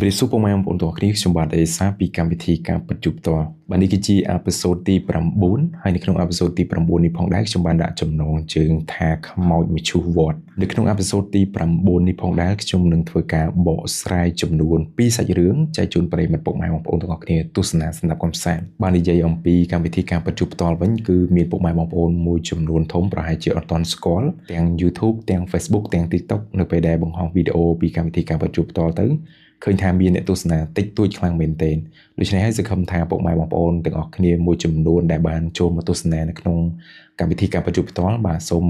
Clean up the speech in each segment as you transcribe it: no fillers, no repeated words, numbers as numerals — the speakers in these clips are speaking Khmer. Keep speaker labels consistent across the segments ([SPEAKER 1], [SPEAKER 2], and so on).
[SPEAKER 1] ជំរាបសួរពុកម៉ែបងប្អូនទាំងអស់គ្នាខ្ញុំបាទអេសាពីកម្មវិធីការពិតជួបផ្ទាល់បាទនេះគឺជាអេពីសូតទី9ហើយនៅក្នុងអេពីសូតទី9នេះផងដែរខ្ញុំបានដាក់ចំណងជើងថាខ្មោចមឈូសវត្តនៅក្នុងអេពីសូតទី9នេះផងដែរខ្ញុំនឹងធ្វើការបកស្រាយចំនួន2សាច់រឿងចែកជូនប្រិយមិត្តពុកម៉ែបងប្អូនទាំងអស់គ្នាទស្សនាសម្រាប់កំសាន្តបាទនិយាយអំពីកម្មវិធីការពិតជួបផ្ទាល់វិញគឺមានពុកម៉ែបងប្អូនមួយចំនួនធំប្រហែលជាអត់ទាន់ស្គាល់ទាំង YouTube ទាំង Facebook ទាំង TikTok នៅពេលដែលបង្ហោះវីដេអូពីកម្មវិធីការពិតជួបផ្ទាល់ទៅឃើញថាមានអ្នកទស្សនាតិចតួចខ្លាំងមែនទែនដូច្នេះហើយសង្ឃឹមថាពុកម៉ែបងប្អូនទាំងអស់គ្នាមួយចំនួនដែលបានចូលមកទស្សនានៅក្នុងកម្មវិធីការប្រជុំផ្ទាល់បាទសូម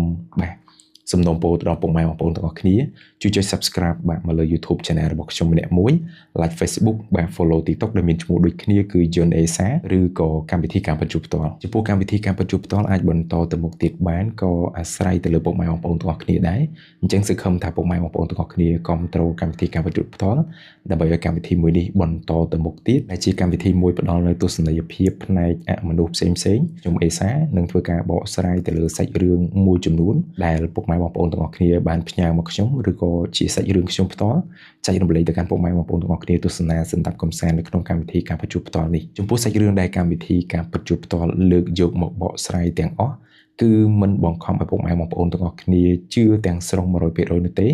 [SPEAKER 1] សំណូមពរទៅដល់ពុកម៉ែបងប្អូនទាំងអស់គ្នាជួយចុច Subscribe បាទមកលើ YouTube Channel របស់ខ្ញុំម្នាក់មួយ Like Facebook បាទ Follow TikTok ដែលមានឈ្មោះដូចគ្នាគឺ John Esa ឬក៏កម្មវិធីការប្រជុំផ្ទាល់ចំពោះកម្មវិធីការប្រជុំផ្ទាល់អាចបន្តទៅមុខទៀតបានក៏អាស្រ័យទៅលើពុកម៉ែបងប្អូនទាំងអស់គ្នាដែរអញ្ចឹងសង្ឃឹមថាពុកម៉ែបងប្អូនទាំងអស់គ្នាគាំទ្រកម្មវិធីការប្រជុំផ្ទាល់ដើម្បីឲ្យកម្មវិធីមួយនេះបន្តទៅមុខទៀតដែលជាកម្មវិធីមួយផ្ដល់នូវទស្សនីយភាពផ្នែកអមនុស្សផ្សេងៗខ្ញុំអេសានឹងធ្វើការបកស្រាយទៅលើសាច់រឿងមួយចំនួនដែលពុកម៉ែបងប្អូនទាំងអស់គ្នាបានផ្ញើមកខ្ញុំឬក៏ជាសាច់រឿងខ្ញុំផ្ទាល់ចែករំលែកទៅកាន់ពុកម៉ែបងប្អូនទាំងអស់គ្នាទស្សនាសម្រាប់កំសាន្តនៅក្នុងកម្មវិធីការប្រជុំផ្ទាល់នេះចំពោះសាច់រឿងដែលកម្មវិធីការប្រជុំផ្ទាល់លើកយកមកបកស្រាយទាំងអស់គឺមិនបង្ខំឲ្យពុកម៉ែបងប្អូនទាំងអស់គ្នាជឿទាំងស្រុង 100% នោះទេ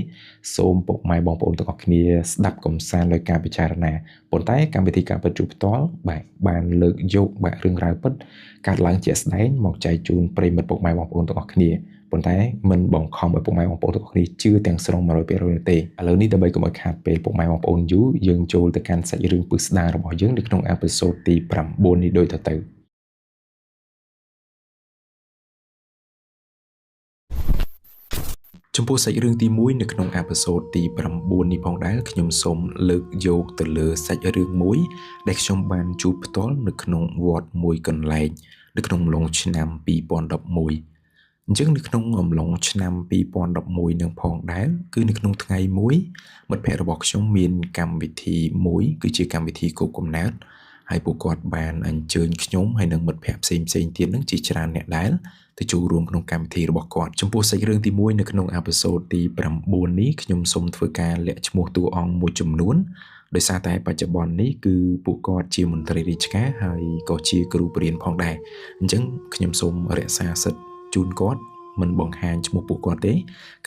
[SPEAKER 1] សូមពុកម៉ែបងប្អូនទាំងអស់គ្នាស្ដាប់កំសាន្តដោយការពិចារណាប៉ុន្តែកម្មវិធីការប្រជុំផ្ទាល់បានលើកយករឿងរ៉ាវពិតកើតឡើងជាក់ស្ដែងមកចែកជូនប្រិយមិត្តពុកម៉ែបងប្អូនទាំងអស់គ្នាប៉ុន្តែមិនបង្ខំឲ្យពុកម៉ែបងប្អូនទាំងអស់គ្នាជឿទាំងស្រុង 100% នោះទេឥឡូវនេះដើម្បីកុំឲ្យខាតពេលពុកម៉ែបងប្អូនយូរយើងចូលទៅកាន់សាច់រឿងពិស្ដាររបស់យើងនៅក្នុងអេពីសូតទី9នេះដូចទៅចំពោះសាច់រឿងទី1នៅក្នុងអេពីសូតទី9នេះផងដែរខ្ញុំសូមលើកយកទៅលើសាច់រឿងមួយដែលខ្ញុំបានជួបផ្ទាល់នៅក្នុងវត្តមួយកន្លែងនៅក្នុងអំឡុងឆ្នាំ2011អញ្ចឹងនៅក្នុងអំឡុងឆ្នាំ2011នឹងផងដែរគឺនៅក្នុងថ្ងៃមួយមិត្តភ័ក្តិរបស់ខ្ញុំមានកម្មវិធីមួយគឺជាកម្មវិធីគប់កំណើតហើយពួកគាត់បានអញ្ជើញខ្ញុំហើយនិងមិត្តភ័ក្តិផ្សេងទៀតនឹងជាច្រើនអ្នកដែលទៅចូលរួមក្នុងកម្មវិធីរបស់គាត់ចំពោះសាច់រឿងទី1នៅក្នុងអេពីសូតទី9នេះខ្ញុំសូមធ្វើការលាក់ឈ្មោះតួអង្គមួយចំនួនដោយសារតែបច្ចុប្បន្ននេះគឺពួកគាត់ជាមន្ត្រីរាជការហើយក៏ជាគ្រូបរៀនផងដែរអញ្ចឹងខ្ញុំសូមរក្សាសិទ្ធិជូនគាត់មិនបង្ហាញឈ្មោះពួកគាត់ទេ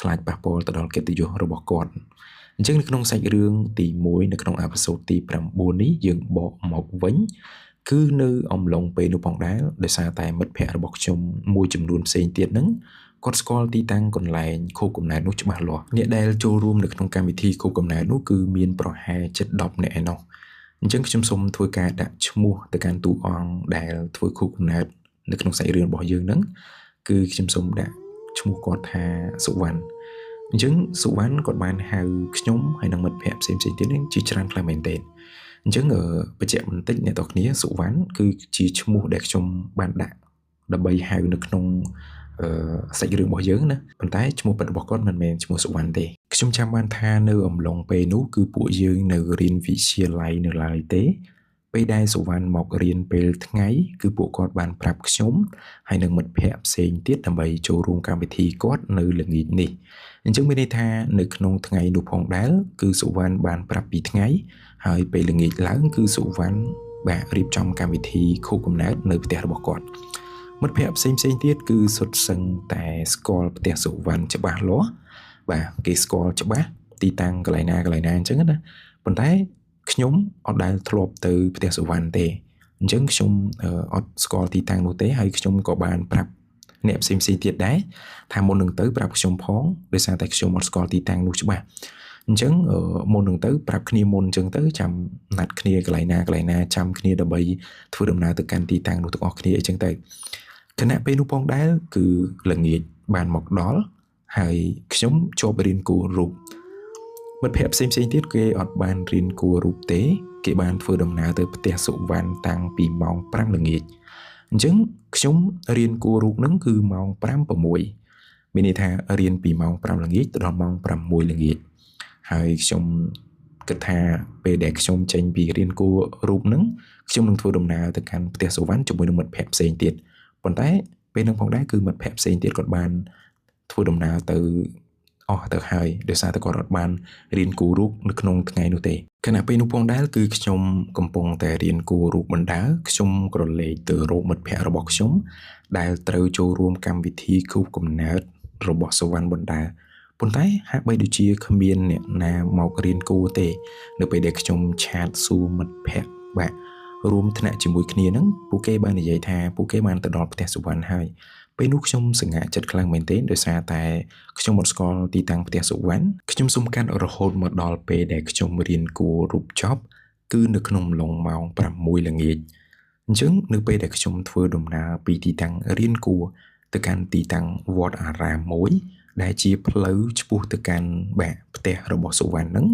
[SPEAKER 1] ខ្លាចប៉ះពាល់ទៅដល់កិត្តិយសរបស់គាត់អញ្ចឹងនៅក្នុងសាច់រឿងទី1នៅក្នុងអេពីសូតទី9នេះយើងបកមកវិញគឺនៅអំឡុងពេលនោះផងដែរដោយសារតែមិត្តភ័ក្តិរបស់ខ្ញុំមួយចំនួនផ្សេងទៀតហ្នឹងគាត់ស្គាល់ទីតាំងកន្លែងខូបកំណើតនោះច្បាស់លាស់អ្នកដែលចូលរួមនៅក្នុងកម្មវិធីខូបកំណើតនោះគឺមានប្រហែលជិត10នាក់ឯណោះអញ្ចឹងខ្ញុំសូមធ្វើការដាក់ឈ្មោះទៅកាន់តួអង្គដែលធ្វើខូបកំណើតនៅក្នុងសាច់រឿងរបស់យើងហ្នឹងគឺខ្ញុំសូមដាក់ឈ្មោះគាត់ថាសុវណ្ណអញ្ចឹងសុវណ្ណគាត់បានហៅខ្ញុំហើយនិងមិត្តភ័ក្តិផ្សេងទៀតនេះជាច្រើនខ្លាំងមែនទែនអញ្ចឹងបញ្ជាក់បន្តិចអ្នកទាំងគ្នាសុវណ្ណគឺជាឈ្មោះដែលខ្ញុំបានដាក់ដើម្បីហៅនៅក្នុងសាច់រឿងរបស់យើងណាប៉ុន្តែឈ្មោះពិតរបស់គាត់មិនមែនឈ្មោះសុវណ្ណទេខ្ញុំចាំបានថានៅអំឡុងពេលនោះគឺពួកយើងនៅរៀនវិទ្យាល័យនៅឡើយទេពេលដែលសុវណ្ណមករៀនពេលថ្ងៃគឺពួកគាត់បានប្រាប់ខ្ញុំហើយនិងមិត្តភ័ក្តិផ្សេងទៀតដើម្បីចូលរួមកម្មវិធីគាត់នៅល្ងាចនេះអញ្ចឹងមានន័យថានៅក្នុងថ្ងៃនោះផងដែរគឺសុវណ្ណបានប្រាប់ពីថ្ងៃហើយពេលល្ងាចឡើងគឺសុវណ្ណបានរៀបចំកម្មវិធីខូបកំណើតនៅផ្ទះរបស់គាត់មិត្តភ័ក្តិផ្សេងទៀតគឺសុទ្ធសឹងតែស្គាល់ផ្ទះសុវណ្ណច្បាស់លាស់បាទគេស្គាល់ច្បាស់ទីតាំងកន្លែងណាអញ្ចឹងណាប៉ុន្តែខ្ញុំអត់ដែលធ្លាប់ទៅផ្ទះសុវណ្ណទេអញ្ចឹងខ្ញុំអត់ស្គាល់ទីតាំងនោះទេហើយខ្ញុំក៏បានប្រាប់អ្នកផ្សេងទៀតដែរថាមុននឹងទៅប្រាប់ខ្ញុំផងដោយសារតែខ្ញុំអត់ស្គាល់ទីតាំងនោះច្បាស់អញ្ចឹងមុននឹងទៅប្រាប់គ្នាមុនអញ្ចឹងទៅចាំណាត់គ្នាកន្លែងណាចាំគ្នាដើម្បីធ្វើដំណើរទៅកាន់ទីតាំងនោះទាំងអស់គ្នាអញ្ចឹងទៅគណៈពេលនោះផងដែរគឺល្ងាចបានមកដល់ហើយខ្ញុំជាប់រៀនគូររូបមិត្តភ័ក្តិផ្សេងទៀតគេអត់បានរៀនគូររូបទេគេបានធ្វើដំណើរទៅផ្ទះសុវណ្ណតាំងពីម៉ោង5ល្ងាចអញ្ចឹងខ្ញុំរៀនគូររូបហ្នឹងគឺម៉ោង5:06មានន័យថារៀនពីម៉ោង5ល្ងាចទៅដល់ម៉ោង6ល្ងាចហើយខ្ញុំគិតថាពេលដែលខ្ញុំចេញពីរៀនគូររូបហ្នឹងខ្ញុំនឹងធ្វើដំណើរទៅកាន់ផ្ទះសុវណ្ណជាមួយនឹងមិត្តភ័ក្តិផ្សេងទៀតប៉ុន្តែពេលហ្នឹងផងដែរគឺមិត្តភ័ក្តិផ្សេងទៀតគាត់បានធ្វើដំណើរទៅ អស់ទៅហើយដោយសារតែគាត់អត់បានរៀនគូររូបនៅក្នុងថ្ងៃនោះទេខណៈពេលនោះផងដែរគឺខ្ញុំកំពុងតែរៀនគូររូបបណ្ដាខ្ញុំក្រឡេកទៅរកមិត្តភ័ក្តិរបស់ខ្ញុំដែលត្រូវចូលរួមកម្មវិធីគូកំណើតរបស់សុវណ្ណបណ្ដាប៉ុន្តែហាក់បីដូចជាគ្មានអ្នកណាមករៀនគូទេនៅពេលដែលខ្ញុំឆាតសួរមិត្តភ័ក្តិបាទរួមថ្នាក់ជាមួយគ្នាហ្នឹងពួកគេបាននិយាយថាពួកគេបានទៅដល់ផ្ទះសុវណ្ណហើយពេលនោះខ្ញុំសង្ហាចិត្តខ្លាំងមែនទែនដោយសារតែខ្ញុំមិនស្គាល់ទីតាំងផ្ទះសុវណ្ណខ្ញុំសុំកាត់រហូតមកដល់ពេលដែលខ្ញុំរៀនគួររូបចប់គឺនៅក្នុងអំឡុងម៉ោង6ល្ងាចអញ្ចឹងនៅពេលដែលខ្ញុំធ្វើដំណើរពីទីតាំងរៀនគួរទៅកាន់ទីតាំងវត្តអារាមមួយដែលជាផ្លូវឆ្ពោះទៅកាន់ផ្ទះរបស់សុវណ្ណហ្នឹង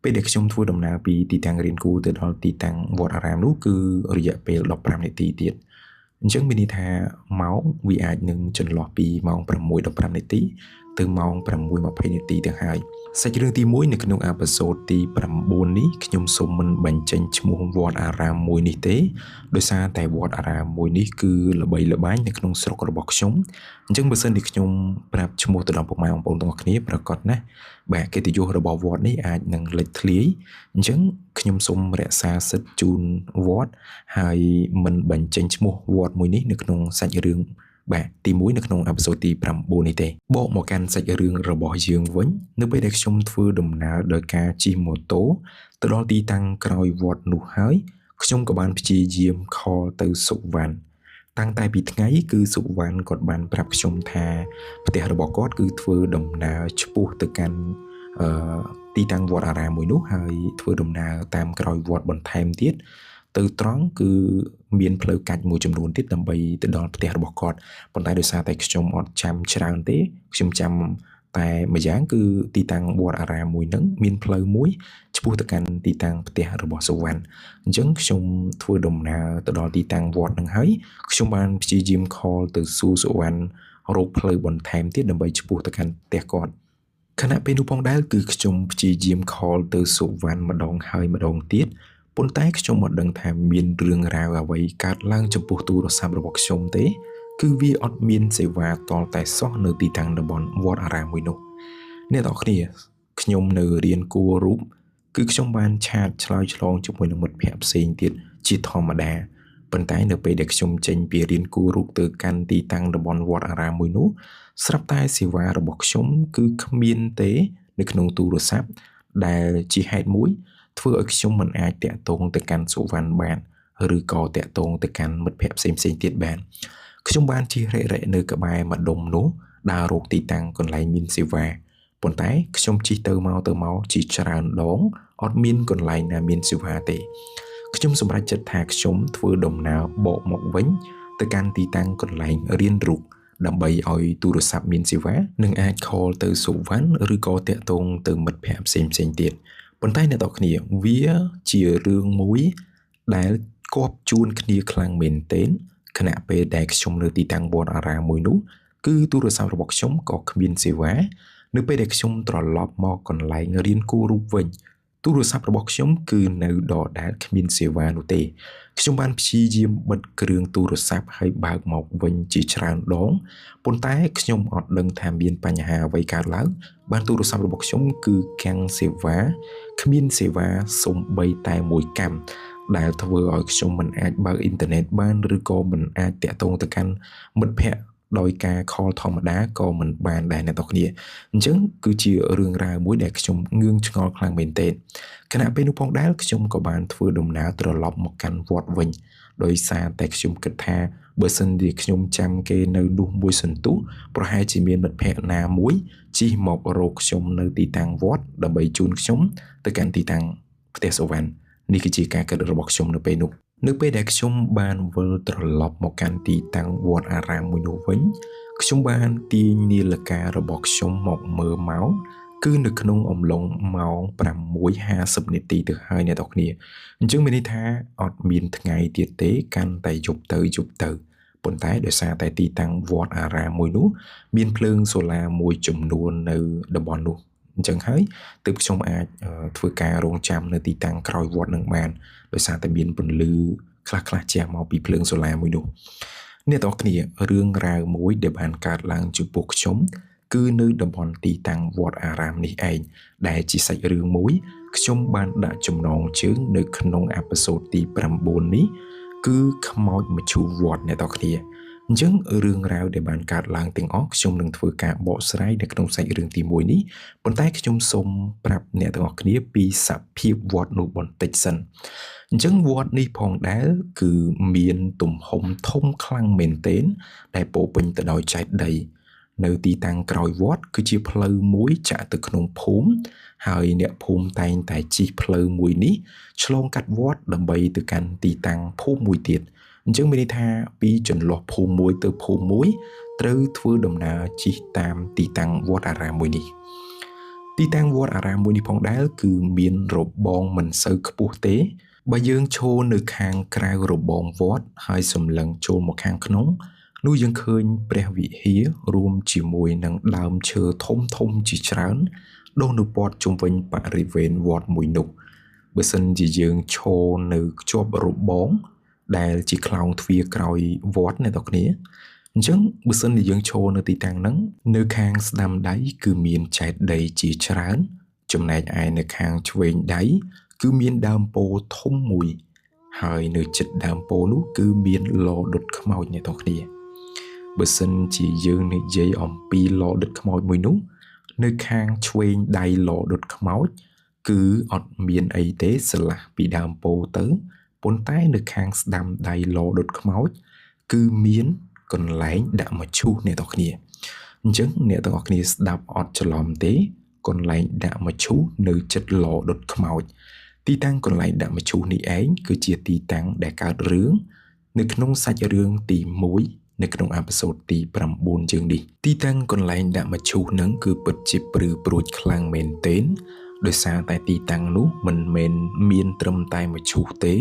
[SPEAKER 1] ពេលដែលខ្ញុំធ្វើដំណើរពីទីតាំងរៀនគួរទៅដល់ទីតាំងវត្តអារាមនោះគឺរយៈពេល15នាទីទៀតអញ្ចឹងមានន័យថាម៉ោងវាអាចនឹងចន្លោះពីម៉ោង6:15នាទីទៅម៉ោង6:20នាទីទៅហើយសាច់រឿងទី1នៅក្នុងអេពីសូតទី9នេះខ្ញុំសូមមិនបញ្ចេញឈ្មោះវត្តអារាមមួយនេះទេដោយសារតែវត្តអារាមមួយនេះគឺល្បីល្បាញនៅក្នុងស្រុករបស់ខ្ញុំអញ្ចឹងបើសិនជាខ្ញុំប្រាប់ឈ្មោះទៅដល់ពុកម៉ែបងប្អូនទាំងអស់គ្នាប្រកាសណាកិត្តិយសរបស់វត្តនេះអាចនឹងលេចធ្លាយអញ្ចឹងខ្ញុំសូមរក្សាសិទ្ធិជូនវត្តហើយមិនបញ្ចេញឈ្មោះវត្តមួយនេះនៅក្នុងសាច់រឿងទី1នៅក្នុងអេពីសូតទី9នេះទេបកមកកាន់សាច់រឿងរបស់យើងវិញនៅពេលដែលខ្ញុំធ្វើដំណើរដោយការជិះម៉ូតូទៅដល់ទីតាំងក្រោយវត្តនោះហើយខ្ញុំក៏បានព្យាយាមខលទៅសុវណ្ណតាំងតែពីថ្ងៃគឺសុវណ្ណគាត់បានប្រាប់ខ្ញុំថាផ្ទះរបស់គាត់គឺធ្វើដំណើរឆ្ពោះទៅកាន់ទីតាំងវត្តអារាមមួយនោះហើយធ្វើដំណើរតាមក្រោយវត្តបន្ថែមទៀតទៅត្រង់គឺមានផ្លូវកាច់មួយចំនួនទៀតដើម្បីទៅដល់ផ្ទះរបស់គាត់ប៉ុន្តែដោយសារតែខ្ញុំអត់ចាំច្រើនទេខ្ញុំចាំតែម្យ៉ាងគឺទីតាំងវត្តអារាមមួយហ្នឹងមានផ្លូវមួយឆ្ពោះទៅកាន់ទីតាំងផ្ទះរបស់សុវណ្ណអញ្ចឹងខ្ញុំធ្វើដំណើរទៅដល់ទីតាំងវត្តហ្នឹងហើយខ្ញុំបានព្យាយាមខលទៅសួរសុវណ្ណរកផ្លូវបន្ថែមទៀតដើម្បីឆ្ពោះទៅកាន់ផ្ទះគាត់ខណៈពេលនោះផងដែរគឺខ្ញុំព្យាយាមខលទៅសុវណ្ណម្ដងហើយម្ដងទៀតប៉ុន្តែខ្ញុំមិនដឹងថាមានរឿងរ៉ាវអ្វីកើតឡើងចំពោះទូរស័ព្ទរបស់ខ្ញុំទេគឺវាអត់មានសេវាតលតែសោះនៅទីតាំងតំបន់វត្តអារាមមួយនោះអ្នកទាំងគ្នាខ្ញុំនៅរៀនគួររូបគឺខ្ញុំបានឆាតឆ្លើយឆ្លងជាមួយនឹងមិត្តភ័ក្តិផ្សេងទៀតជាធម្មតាប៉ុន្តែនៅពេលដែលខ្ញុំចេញពីរៀនគួររូបទៅកាន់ទីតាំងតំបន់វត្តអារាមមួយនោះស្រាប់តែសេវារបស់ខ្ញុំគឺគ្មានទេនៅក្នុងទូរស័ព្ទដែលជាហេតុមួយធ្វើឲ្យខ្ញុំមិនអាចតាក់ទងទៅកាន់សុវណ្ណបានឬក៏តាក់ទងទៅកាន់មិត្តភ័ក្តិផ្សេងៗទៀតបានខ្ញុំបានជិះរែកនៅក្បែរម្ដុំនោះដើររកទីតាំងកន្លែងមានសេវាប៉ុន្តែខ្ញុំជិះទៅមកជាច្រើនដងអត់មានកន្លែងណាមានសេវាទេខ្ញុំសម្រេចចិត្តថាខ្ញុំធ្វើដំណើរបកមកវិញទៅកាន់ទីតាំងកន្លែងរៀនរូបដើម្បីឲ្យទូរស័ព្ទមានសេវានិងអាច call ទៅសុវណ្ណឬក៏តាក់ទងទៅមិត្តភ័ក្តិផ្សេងទៀតប៉ុន្តែអ្នកនរគ្នាវាជារឿងមួយដែលគប់ជួនគ្នាខ្លាំងមែនទែនខណៈពេលដែលខ្ញុំនៅទីតាំងវត្តអារាមមួយនោះគឺទូរស័ព្ទរបស់ខ្ញុំក៏គ្មានសេវានៅពេលដែលខ្ញុំត្រឡប់មកកន្លែងរៀនគូររូបវិញទូរស័ព្ទរបស់ខ្ញុំគឺនៅដដែលគ្មានសេវានោះទេខ្ញុំបានព្យាយាមបិទគ្រឿងទូរស័ព្ទហើយបើកមកវិញជាច្រើនដងប៉ុន្តែខ្ញុំអត់ដឹងថាមានបញ្ហាអ្វីកើតឡើងបានទូរស័ព្ទរបស់ខ្ញុំគឺកាំងសេវាគ្មានសេវាសូម្បីតែមួយកាំដែលធ្វើឲ្យខ្ញុំមិនអាចបើកអ៊ីនធឺណិតបានឬក៏មិនអាចតាក់ទងទៅកាន់មិត្តភ័ក្តិដោយការ call ធម្មតាក៏មិនបានដែរអ្នកនរគ្នាអញ្ចឹងគឺជារឿងរ៉ាវមួយដែលខ្ញុំងឿងឆ្ងល់ខ្លាំងមែនទែនខណៈពេលនោះផងដែរខ្ញុំក៏បានធ្វើដំណើរត្រឡប់មកកាន់វត្តវិញដោយសារតែខ្ញុំគិតថាបើសិនជាខ្ញុំចាំគេនៅនោះមួយសន្ទុះប្រហែលជាមានមិត្តភ័ក្តិណាមួយជិះមករកខ្ញុំនៅទីតាំងវត្តដើម្បីជូនខ្ញុំទៅកាន់ទីតាំងផ្ទះសុវណ្ណនេះគឺជាការគិតរបស់ខ្ញុំនៅពេលនោះនៅពេលដែលខ្ញុំបានវិលត្រឡប់មកកាន់ទីតាំងវត្តអារាមមួយនោះវិញខ្ញុំបានទាញនាឡិការបស់ខ្ញុំមកមើលម៉ោងគឺនៅក្នុងអំឡុងម៉ោង 6:50 នាទីទៅហើយអ្នកនរគ្នាអញ្ចឹងមានន័យថាអត់មានថ្ងៃទៀតទេកាន់តែយប់ទៅប៉ុន្តែដោយសារតែទីតាំងវត្តអារាមមួយនោះមានភ្លើងសូឡាមួយចំនួននៅតំបន់នោះអញ្ចឹងហើយទើបខ្ញុំអាចធ្វើការរងចាំនៅទីតាំងក្រោយវត្តនឹងបានដោយសារតែមានពន្លឺខ្លះជះមកពីភ្លើងសូឡាមួយនោះអ្នកទាំងគ្នារឿងរ៉ាវមួយដែលបានកើតឡើងចំពោះខ្ញុំ គឺនៅតំបន់ទីតាំងវត្តអារាមនេះឯងដែលជាសាច់រឿងមួយខ្ញុំបានដាក់ចំណងជើងនៅក្នុងអេពីសូតទី9នេះគឺខ្មោចមឈូសវត្តអ្នកទាំងគ្នាអញ្ចឹងរឿងរ៉ាវដែលបានកើតឡើងទាំងអស់ខ្ញុំនឹងធ្វើការបកស្រាយនៅក្នុងសាច់រឿងទី1នេះប៉ុន្តែខ្ញុំសូមប្រាប់អ្នកទាំងអស់គ្នាពីសភាពវត្តនោះបន្តិចសិនអញ្ចឹងវត្តនេះផងដែរគឺមានទំហំធំខ្លាំងមែនទែនដែលពោពេញទៅដោយចេតិយនៅទីតាំងក្រោយវត្តគឺជាផ្លូវមួយចាក់ទៅក្នុងភូមិហើយអ្នកភូមិតែងតែជិះផ្លូវមួយនេះឆ្លងកាត់វត្តដើម្បីទៅកាន់ទីតាំងភូមិមួយទៀតអញ្ចឹងមានន័យថាពីចន្លោះភូមិមួយទៅភូមិមួយត្រូវធ្វើដំណើរជិះតាមទីតាំងវត្តអារាមមួយនេះទីតាំងវត្តអារាមមួយនេះផងដែរគឺមានរបងមិនសូវខ្ពស់ទេបើយើងឈរនៅខាងក្រៅរបងវត្តហើយសម្លឹងចូលមកខាងក្នុងនោះយើងឃើញព្រះវិហាររួមជាមួយនឹងដើមឈើធំធំជាច្រើនដុះនៅព័ទ្ធជុំវិញបរិវេណវត្តមួយនោះបើសិនជាយើងឈរនៅជាប់របងដែលជាខ្លោងទ្វារក្រោយវត្តអ្នកនរគ្នាអញ្ចឹងបើសិនជាយើងឈរនៅទីតាំងហ្នឹងនៅខាងស្ដាំដៃគឺមានចេតិយជាច្រើនចំណែកឯនៅខាងឆ្វេងដៃគឺមានដើមពោធិ៍ធំមួយហើយនៅជិតដើមពោធិ៍នោះគឺមានឡដុតខ្មោចអ្នកនរគ្នាបើសិនជាយើងនិយាយអំពីឡដុតខ្មោចមួយនោះនៅខាងឆ្វេងដៃឡដុតខ្មោចគឺអត់មានអីទេស្រឡះពីដើមពោធិ៍ទៅប៉ុន្តែនៅខាងស្ដាំដៃឡដុតខ្មោចគឺមានកន្លែងដាក់មឈូសអ្នកទាំងគ្នាអញ្ចឹងអ្នកទាំងអស់គ្នាស្ដាប់អត់ច្រឡំទេកន្លែងដាក់មឈូសនៅជិតឡដុតខ្មោចទីតាំងកន្លែងដាក់មឈូសនេះឯងគឺជាទីតាំងដែលកើតរឿងនៅក្នុងសាច់រឿងទី1នៅក្នុងអេពីសូតទី9យើងនេះទីតាំងកន្លែងដាក់មឈូសហ្នឹងគឺពិតជាព្រឺព្រួចខ្លាំងមែនទែនដោយសារតែទីតាំងនោះមិនមែនមានត្រឹមតែមឈូសទេ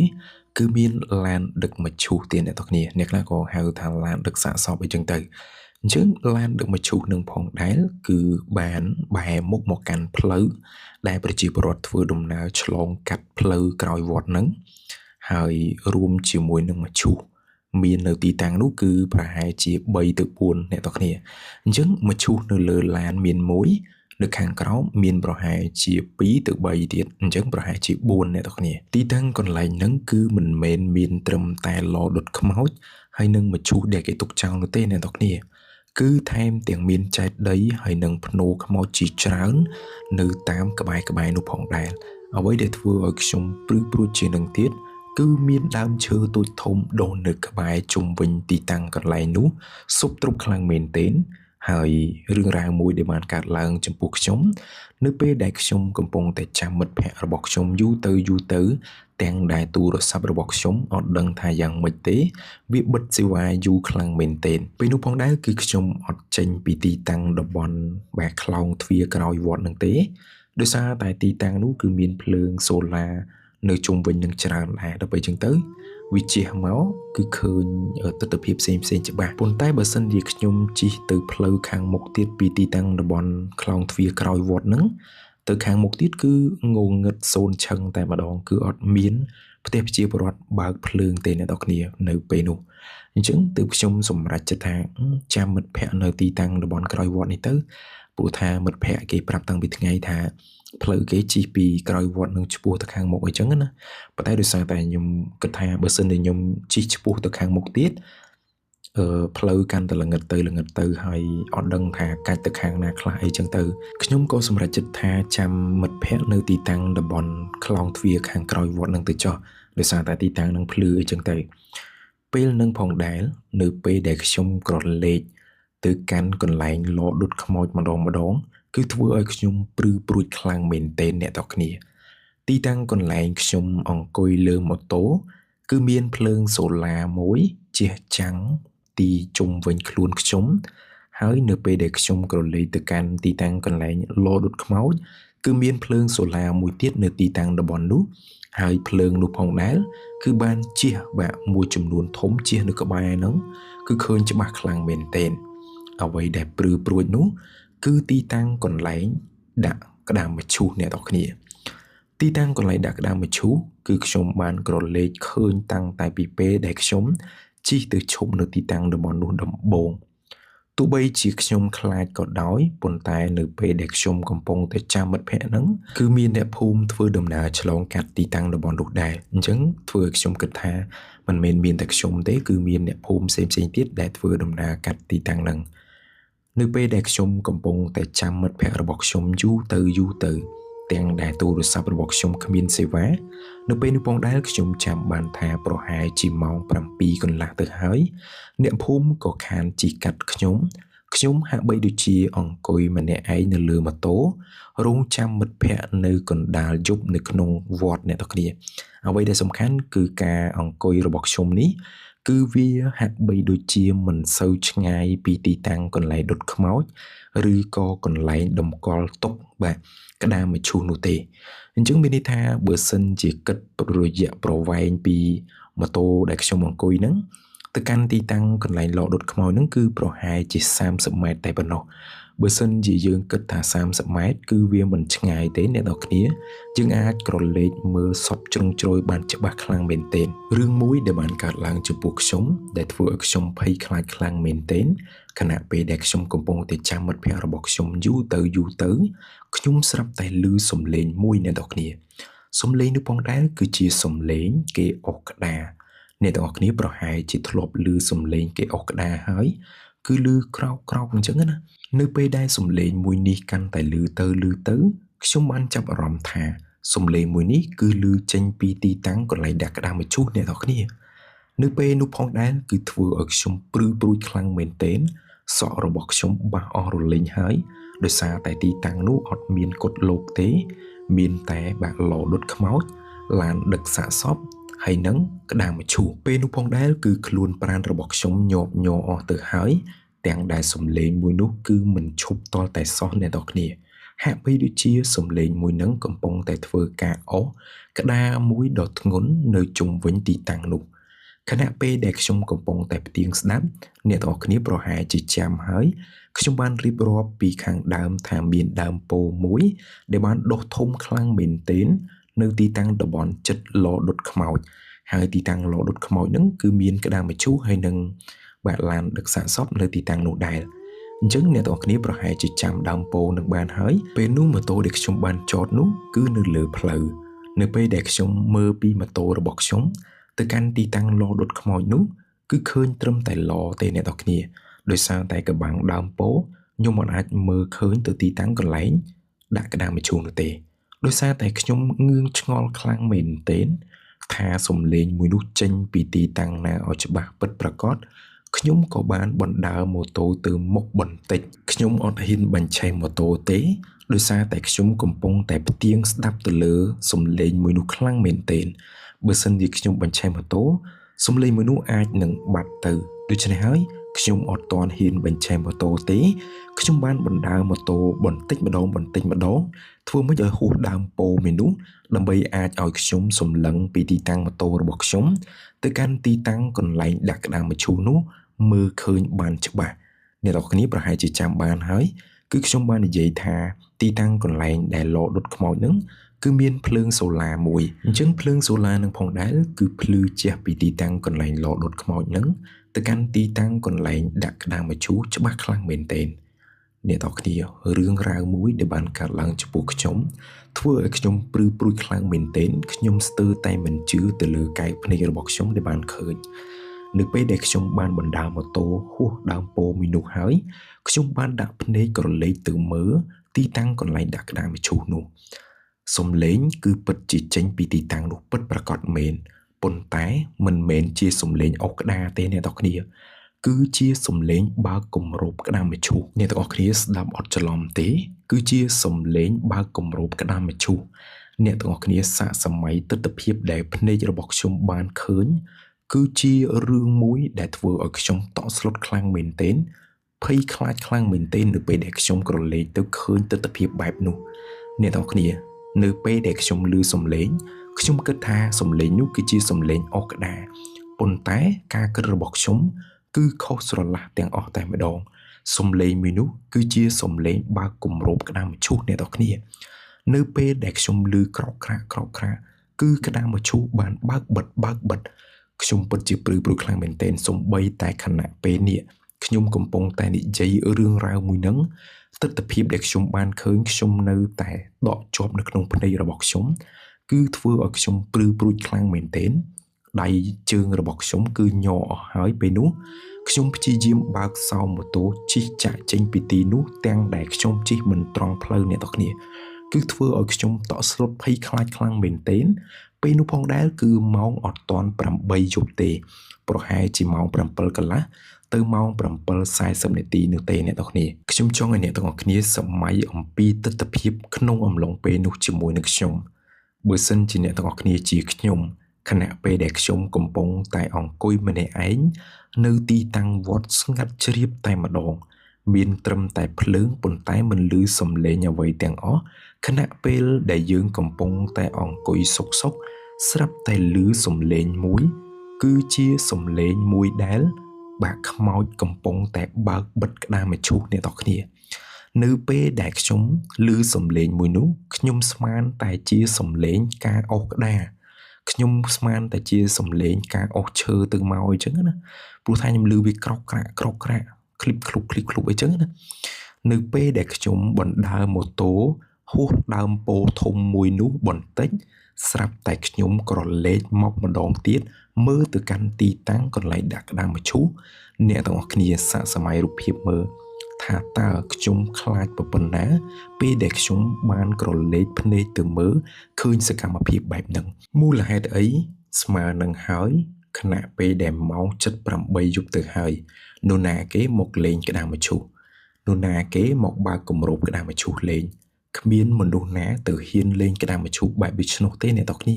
[SPEAKER 1] គឺមានឡានដឹកមឈូសទៀតអ្នកទាំងគ្នាអ្នកខ្លះក៏ហៅថាឡានដឹកសាកសពអីចឹងទៅអញ្ចឹងឡានដឹកមឈូសនឹងផងដែរគឺបានបែរមុខមកកាន់ផ្លូវដែលប្រជាពលរដ្ឋធ្វើដំណើរឆ្លងកាត់ផ្លូវក្រោយវត្តហ្នឹងហើយរួមជាមួយនឹងមឈូសមាននៅទីតាំងនោះគឺប្រហែលជា3ទៅ4អ្នកទាំងគ្នាអញ្ចឹងមឈូសនៅលើឡានមាន1នៅខាងក្រោមមានប្រហែលជា2ទៅ3ទៀតអញ្ចឹងប្រហែលជា4អ្នកទាំងគ្នាទីតាំងកន្លែងហ្នឹងគឺមិនមែនមានត្រឹមតែឡដុតខ្មោចហើយនឹងមឈូសដែលគេទុកចោលនោះទេអ្នកទាំងគ្នាគឺថែមទាំងមានចេតិយហើយនឹងភ្នូរខ្មោចជាច្រើននៅតាមក្បែរនោះផងដែរអ្វីដែលធ្វើឲ្យខ្ញុំព្រឺព្រួចជាងនឹងទៀតគឺមានដើមឈើទូចធំដុះនៅក្បែរជុំវិញទីតាំងកន្លែងនោះស៊ុបទ្រុបខ្លាំងមែនទែនហើយរឿងរ៉ាវមួយដែលបានកើតឡើងចំពោះខ្ញុំនៅពេលដែលខ្ញុំកំពុងតែចាំមិត្តភ័ក្តិរបស់ខ្ញុំយូរទៅទាំងដែលទូរស័ព្ទរបស់ខ្ញុំអត់ដឹងថាយ៉ាងម៉េចទេវាបិទសេវាយូរខ្លាំងមែនទែនពេលនោះផងដែរគឺខ្ញុំអត់ចេញពីទីតាំងតំបន់បែកខ្លោងទ្វារក្រោយវត្តនឹងទេដោយសារតែទីតាំងនោះគឺមានភ្លើងសូឡានៅជុំវិញនឹងច្រើនដែរដល់ពេលចឹងទៅវាជិះមកគឺឃើញទិដ្ឋភាពផ្សេងច្បាស់ប៉ុន្តែបើសិនជាខ្ញុំជិះទៅផ្លូវខាងមុខទៀតពីទីតាំងតំបន់ខ្លោងទ្វារក្រោយវត្តហ្នឹងទៅខាងមុខទៀតគឺងងឹតសូនឆឹងតែម្ដងគឺអត់មានផ្ទះប្រជាពលរដ្ឋបើកភ្លើងទេអ្នកនរគ្នានៅពេលនោះអញ្ចឹងទើបខ្ញុំសម្រេចចិត្តថាចាំមិត្តភ័ក្តិនៅទីតាំងតំបន់ក្រោយវត្តនេះទៅព្រោះថាមិត្តភ័ក្តិគេប្រាប់តាំងពីថ្ងៃថាផ្លូវគេជិះពីក្រោយវត្តនឹងឆ្ពោះទៅខាងមុខអីចឹងណាប៉ុន្តែដោយសារតែខ្ញុំគិតថាបើសិនជាខ្ញុំជិះឆ្ពោះទៅខាងមុខទៀតផ្លូវកាន់តែល្ងឹតទៅហើយអត់ដឹងថាកាច់ទៅខាងណាខ្លះអីចឹងទៅខ្ញុំក៏សម្រេចចិត្តថាចាំមិត្តភ័ក្តិនៅទីតាំងតំបន់ខ្លោងទ្វារខាងក្រោយវត្តនឹងទៅចុះដោយសារតែទីតាំងនឹងភ្លឺអីចឹងទៅពេលនឹងផងដែរនៅពេលដែលខ្ញុំក្រឡេកទៅកាន់កន្លែងឡដុតខ្មោចម្ដងគឺធ្វើឲ្យខ្ញុំព្រឺព្រួចខ្លាំងមែនទែនអ្នកទាំងគ្នាទីតាំងកន្លែងខ្ញុំអង្គុយលើម៉ូតូគឺមានភ្លើងសូឡាមួយជះចាំងទីជុំវិញខ្លួនខ្ញុំហើយនៅពេលដែលខ្ញុំក្រឡេកទៅកាន់ទីតាំងកន្លែងឡដុតខ្មោចគឺមានភ្លើងសូឡាមួយទៀតនៅទីតាំងតំបន់នោះហើយភ្លើងនោះផងដែរគឺបានជះបាក់មួយចំនួនធំជះនៅក្បែរហ្នឹងគឺឃើញច្បាស់ខ្លាំងមែនទែនអ្វីដែលព្រឺព្រួចនោះគឺទីតាំងកន្លែងដាក់ក្តាមមឈូសអ្នកទាំងគ្នាទីតាំងកន្លែងដាក់ក្តាមមឈូសគឺខ្ញុំបានក្រឡេកឃើញតាំងតែពីពេលដែលខ្ញុំជិះទៅឈប់នៅទីតាំងតំបន់នោះដំបូង ទោះបីជាខ្ញុំខ្លាចក៏ដោយប៉ុន្តែនៅពេលដែលខ្ញុំកំពុងតែចាំមិត្តភ័ក្តិហ្នឹងគឺមានអ្នកភូមិធ្វើដំណើរឆ្លងកាត់ទីតាំងតំបន់នោះដែរអញ្ចឹងធ្វើឲ្យខ្ញុំគិតថាមិនមែនមានតែខ្ញុំទេគឺមានអ្នកភូមិផ្សេងៗទៀតដែលធ្វើដំណើរកាត់ទីតាំងហ្នឹងនៅពេលដែលខ្ញុំកំពុងតែចាំមិត្តភ័ក្តិរបស់ខ្ញុំយូរទៅទាំងដែលទូរស័ព្ទរបស់ខ្ញុំគ្មានសេវានៅពេលនោះផងដែរខ្ញុំចាំបានថាប្រហែលជាម៉ោង 7 កន្លះទៅហើយអ្នកភូមិក៏ខានជិះកាត់ខ្ញុំហាក់បីដូចជាអង្គុយម្នាក់ឯងនៅលើម៉ូតូរង់ចាំមិត្តភ័ក្តិនៅកណ្ដាលយប់នៅក្នុងវត្តអ្នកទាំងគ្នាអ្វីដែលសំខាន់គឺការអង្គុយរបស់ខ្ញុំនេះគឺវាហាក់បីដូចជាមិនសូវឆ្ងាយពីទីតាំងកន្លែងដុតខ្មោចឬក៏កន្លែងតម្កល់ទុកបាទក្តាមមឈូសនោះទេអញ្ចឹងមានន័យថាបើសិនជាគិតរយៈប្រវែងពីម៉ូតូដែលខ្ញុំអង្គុយហ្នឹងទៅកាន់ទីតាំងកន្លែងលក់ដុតខ្មោចហ្នឹងគឺប្រហែលជា30ម៉ែត្រតែប៉ុណ្ណោះបើសិនជាយើងគិតថា30ម៉ែត្រគឺវាមិនឆ្ងាយទេអ្នកនរគ្នាយើងអាចក្រឡេកមើលសពជ្រុងជ្រោយបានច្បាស់ខ្លាំងមែនទែនរឿងមួយដែលបានកើតឡើងចំពោះខ្ញុំដែលធ្វើឲ្យខ្ញុំភ័យខ្លាចខ្លាំងមែនទែនខណៈពេលដែលខ្ញុំកំពុងតែចាំមិត្តភ័ក្តិរបស់ខ្ញុំយូរទៅខ្ញុំស្រាប់តែឮសំឡេងមួយអ្នកនរគ្នាសំឡេងនោះផងដែរគឺជាសំឡេងគេអុសក្តារអ្នកទាំងអស់គ្នាប្រហែលជាធ្លាប់ឮសំឡេងគេអុសក្តារហើយគឺឮក្រោកអញ្ចឹងណានៅពេលដែលសំឡេងមួយនេះកាន់តែឮទៅខ្ញុំបានចាប់អារម្មណ៍ថាសំឡេងមួយនេះគឺឮចេញពីទីតាំងកន្លែងដាក់ក្តារមឈូសអ្នកទាំងអស់គ្នានៅពេលនោះផងដែរគឺធ្វើឲ្យខ្ញុំព្រឺព្រួយខ្លាំងមែនទែនសក់របស់ខ្ញុំបាសអស់រលេងហើយដោយសារតែទីតាំងនោះអត់មានគុតលោកទេមានតែបាក់ឡដុតខ្មោចឡានដឹកសាកសពហើយនឹងក្តាមឈូសពេលនោះផងដែរគឺខ្លួនប្រាណរបស់ខ្ញុំញាប់ញ័រអស់ទៅហើយទាំងដែលសំឡេងមួយនោះគឺមិនឈប់តតែសោះអ្នកនរគ្នាហាក់បីដូចជាសំឡេងមួយនឹងកំពុងតែធ្វើការអុសក្តារមួយដ៏ធ្ងន់នៅជុំវិញទីតាំងនោះខណៈពេលដែលខ្ញុំកំពុងតែផ្ទៀងស្ដាប់អ្នកទាំងអស់គ្នាប្រហែលជាចាំហើយខ្ញុំបានរៀបរាប់ពីខាងដើមថាមានដើមពោធិ៍មួយដែលបានដុះធំខ្លាំងមែនទែននៅទីតាំងតំបន់ចិត្តឡដុតខ្មោចហើយទីតាំងឡដុតខ្មោចហ្នឹងគឺមានក្តាមឈូសហើយនឹងបាក់ឡានដឹកសាកសពនៅទីតាំងនោះដែរអញ្ចឹងអ្នកទាំងអស់គ្នាប្រហែលជាចាំដើមពោធិ៍នឹងបានហើយពេលនោះម៉ូតូដែលខ្ញុំបានចតនោះគឺនៅលើផ្លូវនៅពេលដែលខ្ញុំមើលពីម៉ូតូរបស់ខ្ញុំទៅកាន់ទីតាំងឡដុតខ្មោចនោះគឺឃើញត្រឹមតែឡទេអ្នកទាំងអស់គ្នាដោយសារតែកបាំងដើមពោធិ៍ខ្ញុំមិនអាចមើលឃើញទៅទីតាំងកន្លែងដាក់ក្តាមឈូសនោះទេដោយសារតែខ្ញុំងឿងឆ្ងល់ខ្លាំងមែនទែនថាសំឡេងមួយនោះចេញពីទីតាំងណាឲ្យច្បាស់ពិតប្រាកដខ្ញុំក៏បានបណ្ដើរម៉ូតូទៅមុខបន្តិចខ្ញុំអត់ហ៊ានបញ្ឆេះម៉ូតូទេដោយសារតែខ្ញុំកំពុងតែផ្ទៀងស្ដាប់ទៅលើសំឡេងមួយនោះខ្លាំងមែនទែនបើសិនជាខ្ញុំបញ្ឆេះម៉ូតូសំឡេងមួយនោះអាចនឹងបាត់ទៅដូច្នេះហើយខ្ញុំអត់ទាន់ហ៊ានបញ្ឆេះម៉ូតូទេខ្ញុំបានបណ្ដើរម៉ូតូបន្តិចម្ដងធ្វើមិនឲ្យហួសដើមពោធិ៍មួយនោះដើម្បីអាចឲ្យខ្ញុំសម្លឹងពីទីតាំងម៉ូតូរបស់ខ្ញុំទៅកាន់ទីតាំងកន្លែងដាក់ក្តាមមឈូសនោះមើលឃើញបានច្បាស់អ្នកនរគ្នាប្រហែលជាចាំបានហើយគឺខ្ញុំបាននិយាយថាទីតាំងកន្លែងដែលឡដុតខ្មោចហ្នឹងគឺមានភ្លើងសូឡាមួយអញ្ចឹងភ្លើងសូឡានឹងផងដែរគឺភ្លឺជះពីទីតាំងកន្លែងឡដុតខ្មោចហ្នឹងទៅកាន់ទីតាំងកន្លែងដាក់ក្តាមមឈូសច្បាស់ខ្លាំងមែនទែនអ្នកទាំងគ្នារឿងរ៉ាវមួយដែលបានកើតឡើងចំពោះខ្ញុំធ្វើឲ្យខ្ញុំព្រឺព្រួយខ្លាំងមែនទែនខ្ញុំស្ទើរតែមិនជឿទៅលើកាយភ្នែករបស់ខ្ញុំដែលបានឃើញនៅពេលដែលខ្ញុំបានបណ្ដើរម៉ូតូហួសដើមពោធិ៍មួយនោះហើយខ្ញុំបានដាក់ភ្នែកក្រឡេកទៅមើលទីតាំងកន្លែងដាក់ក្តាមឈូសនោះសំឡេងគឺពិតជាចេញពីទីតាំងនោះពិតប្រាកដមែនប៉ុន្តែមិនមែនជាសំឡេងអុសក្តារទេអ្នកទាំងគ្នាគឺជាសំឡេងបើកគម្របក្តាមមឈូសអ្នកទាំងអស់គ្នាស្ដាប់អត់ច្រឡំទេគឺជាសំឡេងបើកគម្របក្តាមមឈូសអ្នកទាំងអស់គ្នាសាកសម័យទស្សនវិជ្ជាដែលភ្នែករបស់ខ្ញុំបានឃើញគឺជារឿងមួយដែលធ្វើឲ្យខ្ញុំតក់ស្លុតខ្លាំងមែនទែនភ័យខ្លាចខ្លាំងមែនទែននៅពេលដែលខ្ញុំក្រឡេកទៅឃើញទស្សនវិជ្ជាបែបនោះអ្នកទាំងអស់គ្នានៅពេលដែលខ្ញុំឮសំឡេងខ្ញុំគិតថាសំឡេងនោះគឺជាសំឡេងអុសក្តារប៉ុន្តែការគិតរបស់ខ្ញុំគឺខុសស្រឡះទាំងអស់តែម្ដងសំឡេងមួយនោះគឺជាសំឡេងបើកគម្របក្តាមមឈូសអ្នកទាំងគ្នានៅពេលដែលខ្ញុំឮក្រោកក្រាកគឺក្តាមមឈូសបានបើកបិទខ្ញុំពិតជាព្រឺព្រួយខ្លាំងមែនទែនសំបីតែខណៈពេលនេះ ខ្ញុំកំពុងតែនិយាយរឿងរ៉ាវមួយហ្នឹងទស្សនវិជ្ជាដែលខ្ញុំបានឃើញខ្ញុំនៅតែដកជាប់នៅក្នុងភ្នែករបស់ខ្ញុំគឺធ្វើឲ្យខ្ញុំព្រឺព្រួចខ្លាំងមែនទែនដៃជើងរបស់ខ្ញុំគឺញ័រអស់ហើយពេលនោះខ្ញុំព្យាយាមបើកសោម៉ូតូជិះចាក់ចេញពីទីនោះទាំងដែលខ្ញុំជិះមិនត្រង់ផ្លូវអ្នកទាំងគ្នាគឺធ្វើឲ្យខ្ញុំតក់ស្លុតភ័យខ្លាចខ្លាំងមែនទែនពេលនោះផងដែរគឺម៉ោងអត់ទាន់8យប់ទេប្រហែលជាម៉ោង7កន្លះទៅម៉ោង7:40នាទីនោះទេអ្នកទាំងគ្នាខ្ញុំចង់ឲ្យអ្នកទាំងអស់គ្នាសម័យអំពីទស្សនវិជ្ជាក្នុងអំឡុងពេលនោះជាមួយនឹងខ្ញុំបើសិនជាអ្នកទាំងអស់គ្នាជាខ្ញុំខណៈពេលដែលខ្ញុំកំពុងតែអង្គុយម្នាក់ឯងនៅទីតាំងវត្តស្ងាត់ជ្រាបតែម្ដងមានត្រឹមតែភ្លើងប៉ុន្តែមិនឮសំឡេងអ្វីទាំងអស់ខណៈពេលដែលយើងកំពុងតែអង្គុយសុកស្រាប់តែឮសំឡេងមួយគឺជាសំឡេងមួយដែលបាក់ខ្មោចកំពុងតែបើកបិទក្តារមឈូសអ្នកទាំងគ្នានៅពេលដែលខ្ញុំឮសំឡេងមួយនោះខ្ញុំស្មានតែជាសំឡេងការអូសក្តារខ្ញុំស្មានតែជាសំឡេងការអូសឈើទៅមកអញ្ចឹងណាព្រោះថាខ្ញុំឮវាក្រោកក្រាក់ឃ្លីបឃ្លុបអញ្ចឹងណានៅពេលដែលខ្ញុំបណ្ដើរម៉ូតូហួសដើមពោធិ៍ធំមួយនោះបន្តិចស្រាប់តែខ្ញុំក្រឡេកមកម្ដងទៀតមើលទៅកាន់ទីតាំងកន្លែងដាក់ក្តារមឈូសអ្នកទាំងអស់គ្នាសាកសម័យរូបភាពមើលថាតើខ្ញុំខ្លាចប៉ុណ្ណាពេលដែលខ្ញុំបានក្រឡេកភ្នែកទៅមើលឃើញសកម្មភាពបែបហ្នឹងមូលហេតុអីស្មើនឹងហើយខណៈពេលដែលម៉ោង 7:08 យប់ទៅហើយនរណាគេមកលេងក្តារមឈូសនរណាគេមកបើកគម្របក្តារមឈូសលេងគ្មានមនុស្សណាទៅហ៊ានលេងក្តារមឈូសបែបដូច្នោះទេអ្នកទាំងគ្នា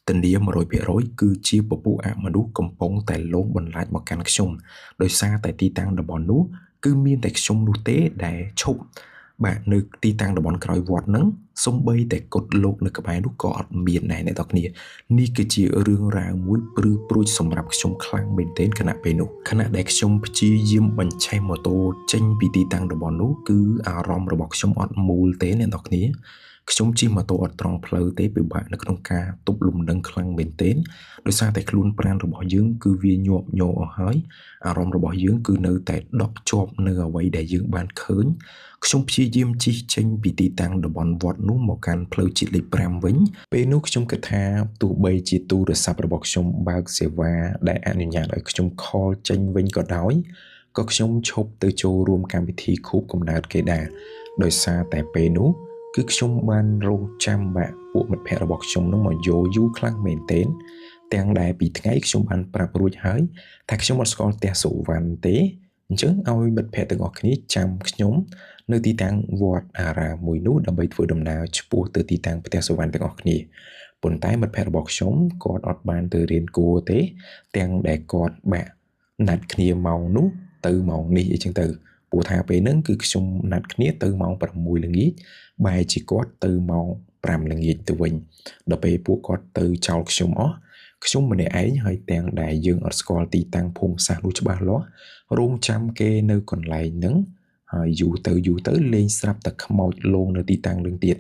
[SPEAKER 1] ធានា 100% គឺជាពពួកអមនុស្សកំពុងតែលងបន្លាចមកកាន់ខ្ញុំដោយសារតែទីតាំងតំបន់នោះគឺមានតែខ្ញុំនោះទេដែលឈប់បាទនៅទីតាំងតំបន់ក្រោយវត្តហ្នឹងសំបីតែកុដលោកនៅក្បែរនោះក៏អត់មានដែរអ្នកទាំងគ្នានេះគឺជារឿងរ៉ាវមួយព្រឺព្រួចសម្រាប់ខ្ញុំខ្លាំងមែនទែនខណៈពេលនោះខណៈដែលខ្ញុំព្យាយាមបញ្ឆេះម៉ូតូចេញពីទីតាំងតំបន់នោះគឺអារម្មណ៍របស់ខ្ញុំអត់មូលទេអ្នកទាំងគ្នាខ្ញុំជិះម៉ូតូអត់ត្រង់ផ្លូវទេពិបាកនៅក្នុងការទប់លំនឹងខ្លាំងមែនទែនដោយសារតែខ្លួនប្រាណរបស់យើងគឺវាញាប់ញ័រអស់ហើយអារម្មណ៍របស់យើងគឺនៅតែដក់ជាប់នៅអ្វីដែលយើងបានឃើញខ្ញុំព្យាយាមជិះចេញពីទីតាំងតំបន់វត្តនោះមកកាន់ផ្លូវជាតិលេខ5វិញពេលនោះខ្ញុំគិតថាទោះបីជាទូរស័ព្ទរបស់ខ្ញុំបើកសេវាដែលអនុញ្ញាតឲ្យខ្ញុំ call ចេញវិញក៏ដោយក៏ខ្ញុំឈប់ទៅចូលរួមកម្មវិធីខួបកំណើតគេដែរដោយសារតែពេលនោះគឺខ្ញុំបានរងចាំបាក់ពួកមិត្តភ័ក្តិរបស់ខ្ញុំនឹងមកយូរខ្លាំងមែនទែនទាំងដែលពីថ្ងៃខ្ញុំបានប្រាប់រួចហើយថាខ្ញុំអត់ស្គាល់ផ្ទះសុវណ្ណទេអញ្ចឹងឲ្យមិត្តភ័ក្តិទាំងអស់គ្នាចាំខ្ញុំនៅទីតាំងវត្តអារាមមួយនោះដើម្បីធ្វើដំណើរឆ្ពោះទៅទីតាំងផ្ទះសុវណ្ណទាំងអស់គ្នាប៉ុន្តែមិត្តភ័ក្តិរបស់ខ្ញុំគាត់អត់បានទៅរៀនគួរទេទាំងដែលគាត់បាក់ណាត់គ្នាម៉ោងនោះទៅម៉ោងនេះអញ្ចឹងទៅព្រោះថាពេលហ្នឹងគឺខ្ញុំណាត់គ្នាទៅម៉ោង6ល្ងាចបែរជាគាត់ទៅម៉ោង5ល្ងាចទៅវិញដល់ពេលពួកគាត់ទៅចោលខ្ញុំអស់ខ្ញុំម្នាក់ឯងហើយទាំងដែលយើងអត់ស្គាល់ទីតាំងភូមិសាស្ត្រនោះច្បាស់លាស់រងចាំគេនៅកន្លែងហ្នឹងហើយយូរទៅលេងស្រាប់តែខ្មោចលងនៅទីតាំងនឹងទៀត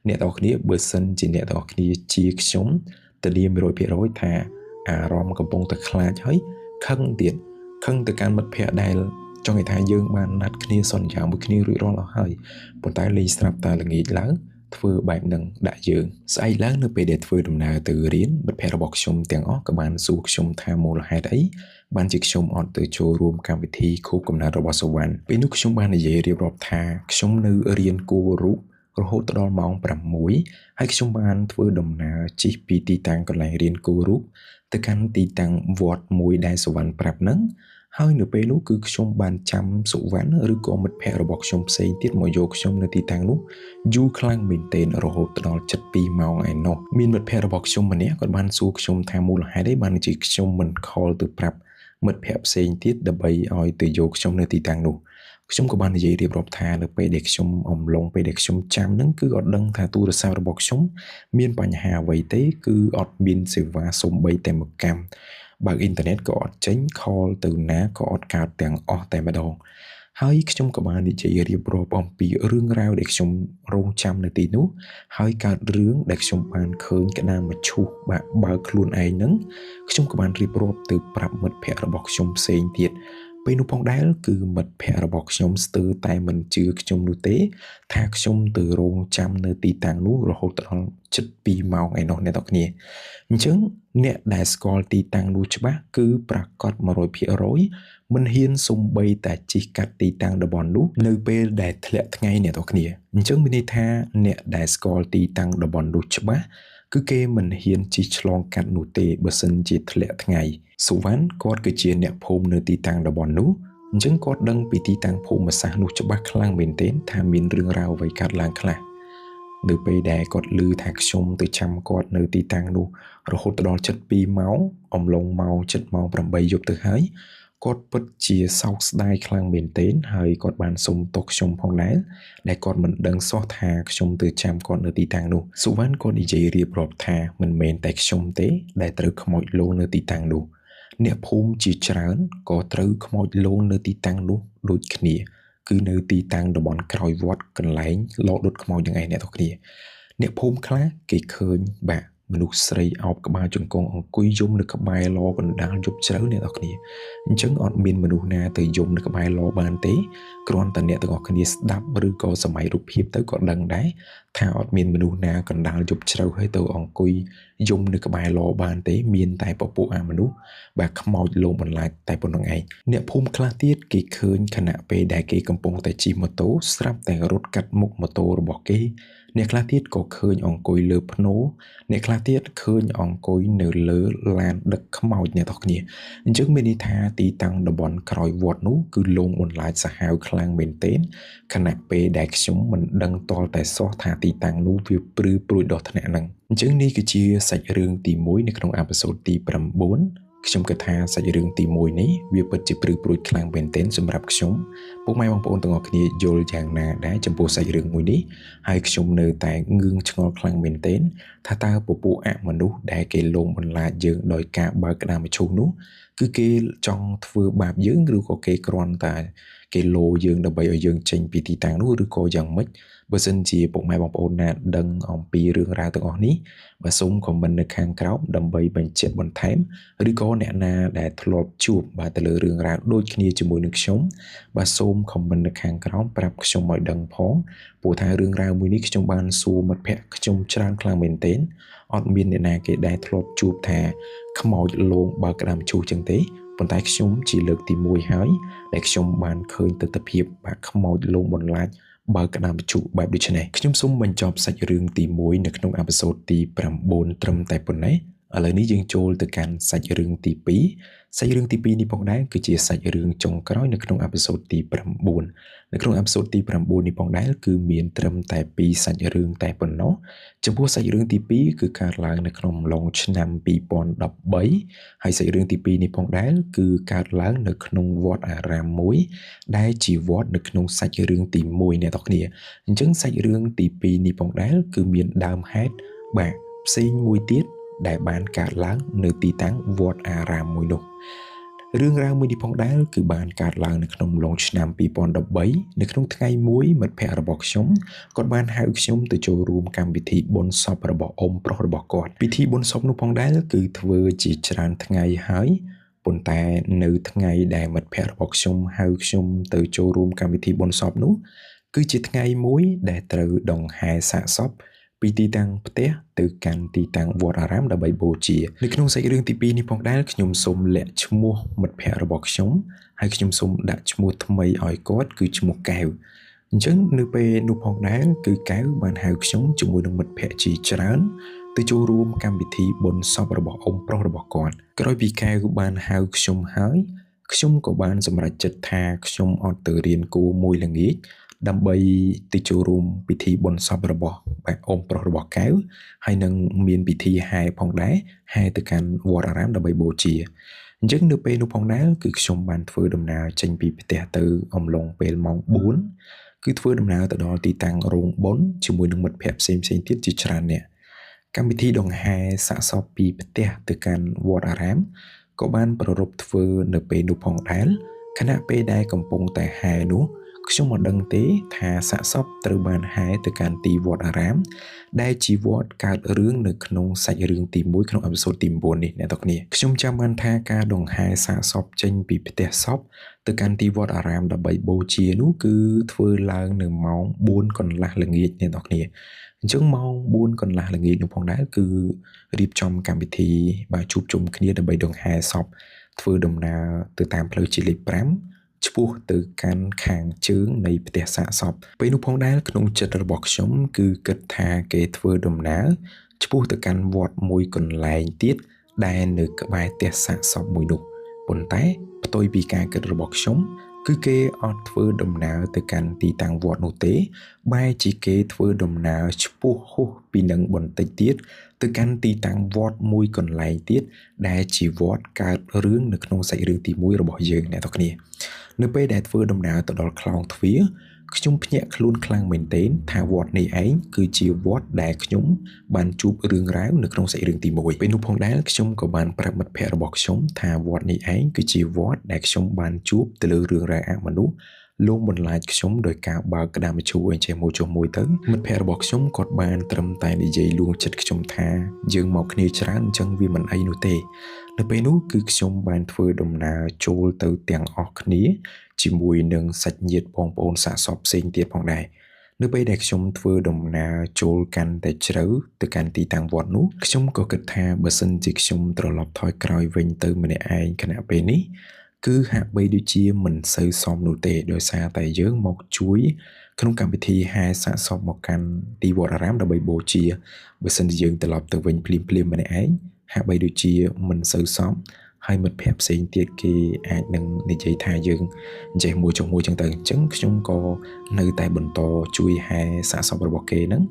[SPEAKER 1] អ្នកទាំងគ្នាបើសិនជាអ្នកទាំងគ្នាជាខ្ញុំធានា 100% ថាអារម្មណ៍កំពុងតែខ្លាចហើយខឹងទៅកាន់មិត្តភ័ក្តិដែលចង់ឲ្យថាយើងបានណាត់គ្នាសន្យាមួយគ្នារួចរាល់អស់ហើយប៉ុន្តែលេងស្រាប់តែល្ងាចឡើងធ្វើបែបហ្នឹងដាក់យើងស្អែកឡើងនៅពេលដែលធ្វើដំណើរទៅរៀនមិត្តភ័ក្តិរបស់ខ្ញុំទាំងអស់ក៏បានសួរខ្ញុំថាមូលហេតុអីបានជាខ្ញុំអត់ទៅចូលរួមកម្មវិធីខួបកំណើតរបស់សុវណ្ណពេលនោះខ្ញុំបាននិយាយរៀបរាប់ថាខ្ញុំនៅរៀនគួររូបរហូតដល់ម៉ោង6ហើយខ្ញុំបានធ្វើដំណើរជិះពីទីតាំងកន្លែងរៀនគួររូបទៅកាន់ទីតាំងវត្តមួយដែលសុវណ្ណប្រាប់ហ្នឹងហើយនៅពេលនោះគឺខ្ញុំបានចាំសុវណ្ណឬក៏មិត្តភ័ក្តិរបស់ខ្ញុំផ្សេងទៀតមកយកខ្ញុំនៅទីតាំងនោះយូរខ្លាំងមែនទែនរហូតដល់ជិត2ម៉ោងឯណោះមានមិត្តភ័ក្តិរបស់ខ្ញុំម្នាក់គាត់បានសួរខ្ញុំថាមូលហេតុអីបានជាខ្ញុំមិន call ទៅប្រាប់មិត្តភ័ក្តិផ្សេងទៀតដើម្បីឲ្យទៅយកខ្ញុំនៅទីតាំងនោះខ្ញុំក៏បាននិយាយរៀបរាប់ថានៅពេលដែលខ្ញុំអំឡុងពេលដែលខ្ញុំចាំហ្នឹងគឺអត់ដឹងថាទូរស័ព្ទរបស់ខ្ញុំមានបញ្ហាអ្វីទេគឺអត់មានសេវាសូម្បីតែមួយកម្មបើកអ៊ីនធឺណិតក៏អត់ចេញ call ទៅណាក៏អត់កើតទាំងអស់តែម្ដងហើយខ្ញុំក៏បាននិយាយរៀបរាប់អំពីរឿងរ៉ាវដែលខ្ញុំរងចាំនៅទីនោះហើយកើតរឿងដែលខ្ញុំបានឃើញក្តារមឈូសបើកខ្លួនឯងហ្នឹងខ្ញុំក៏បានរៀបរាប់ទៅប្រាប់មិត្តភ័ក្តិរបស់ខ្ញុំផ្សេងទៀត ពេលនោះផងដែរគឺមិត្តភ័ក្តិរបស់ខ្ញុំស្ទើរតែមិនជឿខ្ញុំនោះទេថាខ្ញុំទៅរងចាំនៅទីតាំងនោះរហូតដល់ជិត2ម៉ោងឯនោះអ្នកទាំងគ្នាអញ្ចឹងអ្នកដែលស្គាល់ទីតាំងនោះច្បាស់គឺប្រកាស 100% មិនហ៊ានសំបីតែជិះកាត់ទីតាំងតំបន់នោះនៅពេលដែលធ្លាក់ថ្ងៃអ្នកទាំងគ្នាអញ្ចឹងមានន័យថាអ្នកដែលស្គាល់ទីតាំងតំបន់នោះច្បាស់គឺគេមិនហ៊ានជិះឆ្លងកាត់នោះទេបើសិនជាធ្លាក់ថ្ងៃសុវណ្ណគាត់គឺជាអ្នកភូមិនៅទីតាំងតំបន់នោះអញ្ចឹងគាត់ដឹងពីទីតាំងភូមិសាស្ត្រនោះច្បាស់ខ្លាំងមែនទែនថាមានរឿងរ៉ាវអ្វីកើតឡើងខ្លះនៅពេលដែលគាត់ឮថាខ្ញុំទៅចាំគាត់នៅទីតាំងនោះរហូតដល់ជិត2ម៉ោងអំឡុងម៉ោង7ម៉ោង8យប់ទៅហើយគាត់ពិតជាសោកស្ដាយខ្លាំងមែនទែនហើយគាត់បានសុំទោសខ្ញុំផងដែរដែលគាត់មិនដឹងសោះថាខ្ញុំទៅចាំគាត់នៅទីតាំងនោះសុវណ្ណគាត់និយាយរៀបរាប់ថាមិនមែនតែខ្ញុំទេដែលត្រូវខ្មោចលងនៅទីតាំងនោះអ្នកភូមិជាច្រើនក៏ត្រូវខ្មោចលងនៅទីតាំងនោះដូចគ្នាគឺនៅទីតាំងតំបន់ក្រោយវត្តកន្លែងលដុតខ្មោចយ៉ាងឯងអ្នកទាំងគ្នាអ្នកភូមិខ្លះគេឃើញបាទមនុស្សស្រីអោបក្បាលជង្គង់អង្គុយយំនៅក្បែរឡកណ្ដាលយប់ជ្រៅអ្នកទាំងគ្នាអញ្ចឹងអត់មានមនុស្សណាទៅយំនៅក្បែរឡបានទេគ្រាន់តែអ្នកទាំងអស់គ្នាស្ដាប់ឬក៏សម័យរូបភាពទៅក៏ដឹងដែរថាអត់មានមនុស្សណាកណ្ដាលយប់ជ្រៅហើយទៅអង្គុយយំនៅក្បែរឡបានទេមានតែពពួកអាមនុស្សបាទខ្មោចលងបន្លាចតែប៉ុណ្្នឹងឯងអ្នកភូមិខ្លះទៀតគេឃើញខណៈពេលដែលគេកំពុងតែជិះម៉ូតូស្រាប់តែរត់កាត់មុខម៉ូតូរបស់គេអ្នកខ្លះទៀតក៏ឃើញអង្គុយលើភ្នូអ្នកខ្លះទៀតឃើញអង្គុយនៅលើឡានដឹកខ្មោចអ្នកទាំងគ្នាអញ្ចឹងមានន័យថាទីតាំងតំបន់ក្រោយវត្តនោះគឺលងបន្លាចសាហាវខ្លាំងមែនទែនខណៈពេលដែលខ្ញុំមិនដឹងទាល់តែសោះថាទីតាំងនោះវាព្រឺព្រួយដល់ថ្នាក់ហ្នឹងអញ្ចឹងនេះគឺជាសាច់រឿងទី1នៅក្នុងអេពីសូតទី9ខ្ញុំគិតថាសាច់រឿងទី1នេះវាពិតជាព្រឺព្រួយខ្លាំងមែនទែនសម្រាប់ខ្ញុំពុកម៉ែបងប្អូនទាំងអស់គ្នាយល់យ៉ាងណាដែរចំពោះសាច់រឿងមួយនេះហើយខ្ញុំនៅតែងឿងឆ្ងល់ខ្លាំងមែនទែនថាតើពពួកអមនុស្សដែលគេលងបន្លាចយើងដោយការបើកក្តាមមឈូសនោះគឺគេចង់ធ្វើបាបយើងឬក៏គេគ្រាន់តែគេលោយើងដើម្បីឲ្យយើងចេញពីទីតាំងនោះឬក៏យ៉ាងម៉េចបើសិនជាពុកម៉ែបងប្អូនណាដឹងអំពីរឿងរ៉ាវទាំងអស់នេះបាទសូមខមមិននៅខាងក្រោមដើម្បីបញ្ជាក់បន្ថែមឬក៏អ្នកណាដែលធ្លាប់ជួបបាទទៅលើរឿងរ៉ាវដូចគ្នាជាមួយនឹងខ្ញុំបាទសូមខមមិននៅខាងក្រោមប្រាប់ខ្ញុំឲ្យដឹងផងព្រោះថារឿងរ៉ាវមួយនេះខ្ញុំបានសួរមិត្តភ័ក្តិខ្ញុំច្រើនខ្លាំងមែនទែនអត់មានអ្នកណាគេដែលធ្លាប់ជួបថាខ្មោចលងបើកក្តាមជូសចឹងទេប៉ុន្តែខ្ញុំជាលើកទី1ហើយដែលខ្ញុំបានឃើញទស្សនវិជ្ជាបាទខ្មោចលងបន្លាចបើកក្តាមជូសបែបដូចនេះខ្ញុំសូមបញ្ចប់សាច់រឿងទី1នៅក្នុងអេពីសូតទី9ត្រឹមតែប៉ុណ្ណេះឥឡូវនេះយើងចូលទៅកាន់សាច់រឿងទី2សាច់រឿងទី2នេះផងដែរគឺជាសាច់រឿងចុងក្រោយនៅក្នុងអេពីសូតទី9នៅក្នុងអេពីសូតទី9នេះផងដែរគឺមានត្រឹមតែ2សាច់រឿងតែប៉ុណ្ណោះចំពោះសាច់រឿងទី2គឺកើតឡើងនៅក្នុងអំឡុងឆ្នាំ2013ហើយសាច់រឿងទី2នេះផងដែរគឺកើតឡើងនៅក្នុងវត្តអារាមមួយដែលជាវត្តនៅក្នុងសាច់រឿងទី1អ្នកទាំងគ្នាអញ្ចឹងសាច់រឿងទី2នេះផងដែរគឺមានដើមហេតុបាទផ្សេងមួយទៀតដែលបានកើតឡើងនៅទីតាំងវត្តអារាមមួយនោះរឿងរ៉ាវមួយនេះផងដែរគឺបានកើតឡើងនៅក្នុងអំឡុងឆ្នាំ2013នៅក្នុងថ្ងៃមួយមិត្តភ័ក្តិរបស់ខ្ញុំគាត់បានហៅខ្ញុំទៅចូលរួមកម្មវិធីបុណ្យសពរបស់អ៊ំប្រុសរបស់គាត់ពិធីបុណ្យសពនោះផងដែរគឺធ្វើជាច្រើនថ្ងៃហើយប៉ុន្តែនៅថ្ងៃដែលមិត្តភ័ក្តិរបស់ខ្ញុំហៅខ្ញុំទៅចូលរួមកម្មវិធីបុណ្យសពនោះគឺជាថ្ងៃមួយដែលត្រូវដង្ហែសាកសពពីទីតាំងផ្ទះទៅកាន់ទីតាំងវត្តអារាមដើម្បីបូជានៅក្នុងសាច់រឿងទី2នេះផងដែរខ្ញុំសូមលាក់ឈ្មោះមិត្តភ័ក្តិរបស់ខ្ញុំហើយខ្ញុំសូមដាក់ឈ្មោះថ្មីឲ្យគាត់គឺឈ្មោះកែវអញ្ចឹងនៅពេលនោះផងដែរគឺកែវបានហៅខ្ញុំជាមួយនឹងមិត្តភ័ក្តិជាច្រើនទៅចូលរួមកម្មវិធីបុណ្យសពរបស់អ៊ំប្រុសរបស់គាត់ក្រោយពីកែវបានហៅខ្ញុំហើយខ្ញុំក៏បានសម្រេចចិត្តថាខ្ញុំអត់ទៅរៀនគួរមួយល្ងាចដើម្បីទៅចូលរួមពិធីបុណ្យសពរបស់អ៊ំប្រុសរបស់កែវហើយនឹងមានពិធីហែផងដែរហែទៅកាន់វត្តអារាមដើម្បីបូជាអញ្ចឹងនៅពេលនោះផងដែរគឺខ្ញុំបានធ្វើដំណើរចេញពីផ្ទះទៅអំឡុងពេលម៉ោង4គឺធ្វើដំណើរទៅដល់ទីតាំងរោងបុណ្យជាមួយនឹងមិត្តភ័ក្តិផ្សេងៗទៀតជាច្រើនអ្នកកម្មវិធីដង្ហែសាកសពពីផ្ទះទៅកាន់វត្តអារាមក៏បានប្រារព្ធធ្វើនៅពេលនោះផងដែរខណៈពេលដែលកំពុងតែហែនោះ ខ្ញុំមកដឹងទេថាសាកសពត្រូវបានហែទៅកាន់ទីវត្តអារាមដែលជាវត្តកើតរឿងនៅក្នុងសាច់រឿងទី1ក្នុងអេពីសូតទី9នេះអ្នកទាំងគ្នាខ្ញុំចាំបានថាការដង្ហែសាកសពចេញពីផ្ទះសពទៅកាន់ទីវត្តអារាមដើម្បីបូជានោះគឺធ្វើឡើងនៅម៉ោង4កន្លះល្ងាចអ្នកទាំងគ្នាអញ្ចឹងម៉ោង4កន្លះល្ងាចនោះផងដែរគឺរៀបចំកម្មវិធីបាទជួបជុំគ្នាដើម្បីដង្ហែសពធ្វើដំណើរទៅតាមផ្លូវជាលេខ5ឆ្ពោះទៅកាន់ខាងជើងនៃផ្ទះសាកសពពេលនោះផងដែរក្នុងចិត្តរបស់ខ្ញុំគឺគិតថាគេធ្វើដំណើរឆ្ពោះទៅកាន់វត្តមួយកន្លែងទៀតដែលនៅក្បែរផ្ទះសាកសពមួយនោះប៉ុន្តែផ្ទុយពីការគិតរបស់ខ្ញុំគឺគេអត់ធ្វើដំណើរទៅកាន់ទីតាំងវត្តនោះទេបែរជាគេធ្វើដំណើរឆ្ពោះហួសពីនឹងបន្តិចទៀតទៅកាន់ទីតាំងវត្តមួយកន្លែងទៀតដែលជាវត្តកើតរឿងនៅក្នុងសាច់រឿងទី1របស់យើងអ្នកទាំងគ្នានៅពេលដែលធ្វើដំណើរទៅដល់ខ្លោងទ្វារខ្ញុំភ្ញាក់ខ្លួនខ្លាំងមែនទែនថាវត្តនេះឯងគឺជាវត្តដែលខ្ញុំបានជួបរឿងរ៉ាវនៅក្នុងសាច់រឿងទី1ពេលនោះផងដែរខ្ញុំក៏បានប្រាប់មិត្តភ័ក្តិរបស់ខ្ញុំថាវត្តនេះឯងគឺជាវត្តដែលខ្ញុំបានជួបទៅលើរឿងរ៉ាវអមនុស្សលងបន្លាចខ្ញុំដោយការបើកក្តាមជ្រួអីចេះមួយចុះមួយទៅមិត្តភ័ក្តិរបស់ខ្ញុំគាត់បានត្រឹមតែនិយាយលួងចិត្តខ្ញុំថាយើងមកគ្នាច្រើនអញ្ចឹងវាមិនអីនោះទេនៅពេលនោះគឺខ្ញុំបានធ្វើដំណើរចូលទៅទាំងអស់គ្នាជាមួយនឹងសាច់ញាតិបងប្អូនសាកសពផ្សេងទៀតផងដែរនៅពេលដែលខ្ញុំធ្វើដំណើរចូលកាន់តែជ្រៅទៅកាន់ទីតាំងវត្តនោះខ្ញុំក៏គិតថាបើសិនជាខ្ញុំត្រឡប់ថយក្រោយវិញទៅម្នាក់ឯងគណៈពេលនេះគឺហាក់បីដូចជាមិនសូវសមនោះទេដោយសារតែយើងមកជួយក្នុងកម្មវិធីហែសាកសពមកកាន់ទីវត្តអារាមដើម្បីបូជាបើសិនជាយើងត្រឡប់ទៅវិញភ្លាមៗម្នាក់ឯងហាក់បីដូចជាមិនសូវសមហើយមិត្តភ័ក្តិផ្សេងទៀតគេអាចនឹងនិយាយថាយើងចេះមួយចុះមួយចឹងទៅអញ្ចឹងខ្ញុំក៏នៅតែបន្តជួយហែសាកសពរបស់គេហ្នឹង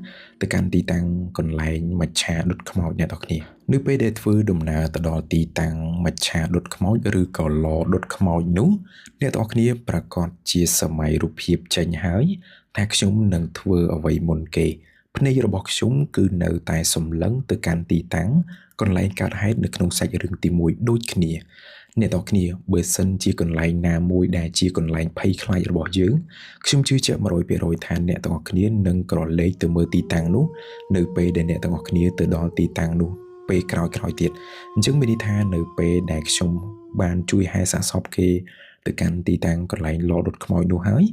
[SPEAKER 1] ទៅកាន់ទីតាំងកន្លែងមច្ឆាដុតខ្មោចអ្នកទាំងគ្នានៅពេលដែលធ្វើដំណើរទៅដល់ទីតាំងមច្ឆាដុតខ្មោចឬក៏ឡដុតខ្មោចនោះអ្នកទាំងគ្នាប្រកាសជាសម័យរូបភាពចេញហើយថាខ្ញុំនឹងធ្វើអ្វីមុនគេភ្នែករបស់ខ្ញុំគឺនៅតែសម្លឹងទៅកាន់ទីតាំងកន្លែងកើតហេតុនៅក្នុងសាច់រឿងទី1ដូចគ្នាអ្នកទាំងគ្នាបើសិនជាកន្លែងណាមួយដែលជាកន្លែងភ័យខ្លាចរបស់យើងខ្ញុំជឿជាក់ 100% ថាអ្នកទាំងគ្នានឹងក្រឡេកទៅមើលទីតាំងនោះនៅពេលដែលអ្នកទាំងគ្នាទៅដល់ទីតាំងនោះពេលក្រោយៗទៀតអញ្ចឹងមានន័យថានៅពេលដែលខ្ញុំបានជួយហែសាកសពគេទៅកាន់ទីតាំងកន្លែងឡដុតខ្មោចនោះហើយ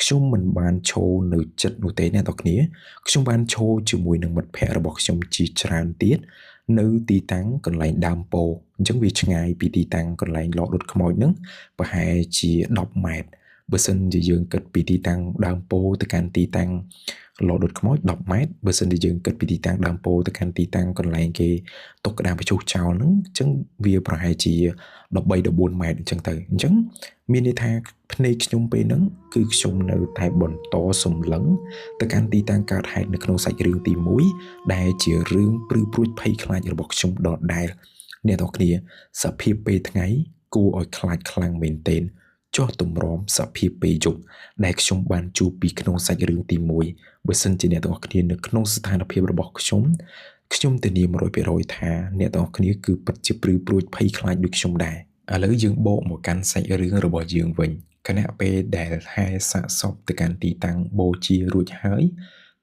[SPEAKER 1] ខ្ញុំមិនបានឈរនៅចិត្តនោះទេអ្នកទាំងគ្នាខ្ញុំបានឈរជាមួយនឹងមិត្តភ័ក្តិរបស់ខ្ញុំជាច្រើនទៀតនៅទីតាំងកន្លែងដើមពោធិ៍អញ្ចឹងវាឆ្ងាយពីទីតាំងកន្លែងឡដុតខ្មោចហ្នឹងប្រហែលជា10ម៉ែត្របើសិនជាយើងគិតពីទីតាំងដើមពោធិ៍ទៅកាន់ទីតាំងឡដុតខ្មោច10ម៉ែត្របើសិនជាយើងគិតពីទីតាំងដើមពោធិ៍ទៅកាន់ទីតាំងកន្លែងគេទុកក្តាមបញ្ជុះចោលហ្នឹងអញ្ចឹងវាប្រហែលជា13-14ម៉ែត្រអញ្ចឹងទៅអញ្ចឹងមានន័យថាភ្នែកខ្ញុំពេលហ្នឹងគឺខ្ញុំនៅតែបន្តសម្លឹងទៅកាន់ទីតាំងកើតហេតុនៅក្នុងសាច់រឿងទី1ដែលជារឿងព្រឺព្រួចភ័យខ្លាចរបស់ខ្ញុំដដែលអ្នកទាំងគ្នាសភាពពេលថ្ងៃគួរឲ្យខ្លាចខ្លាំងមែនទែនចុះទម្រាំសភាពពេលយប់ដែលខ្ញុំបានជួបពីក្នុងសាច់រឿងទី1បើសិនជាអ្នកទាំងគ្នានៅក្នុងស្ថានភាពរបស់ខ្ញុំធានា 100% ថាអ្នកទាំងគ្នាគឺពិតជាព្រឺព្រួចភ័យខ្លាចដូចខ្ញុំដែរឥឡូវយើងបកមកកាន់សាច់រឿងរបស់យើងវិញគណៈពេលដែលហែសាកសពទៅកាន់ទីតាំងបូជារួចហើយ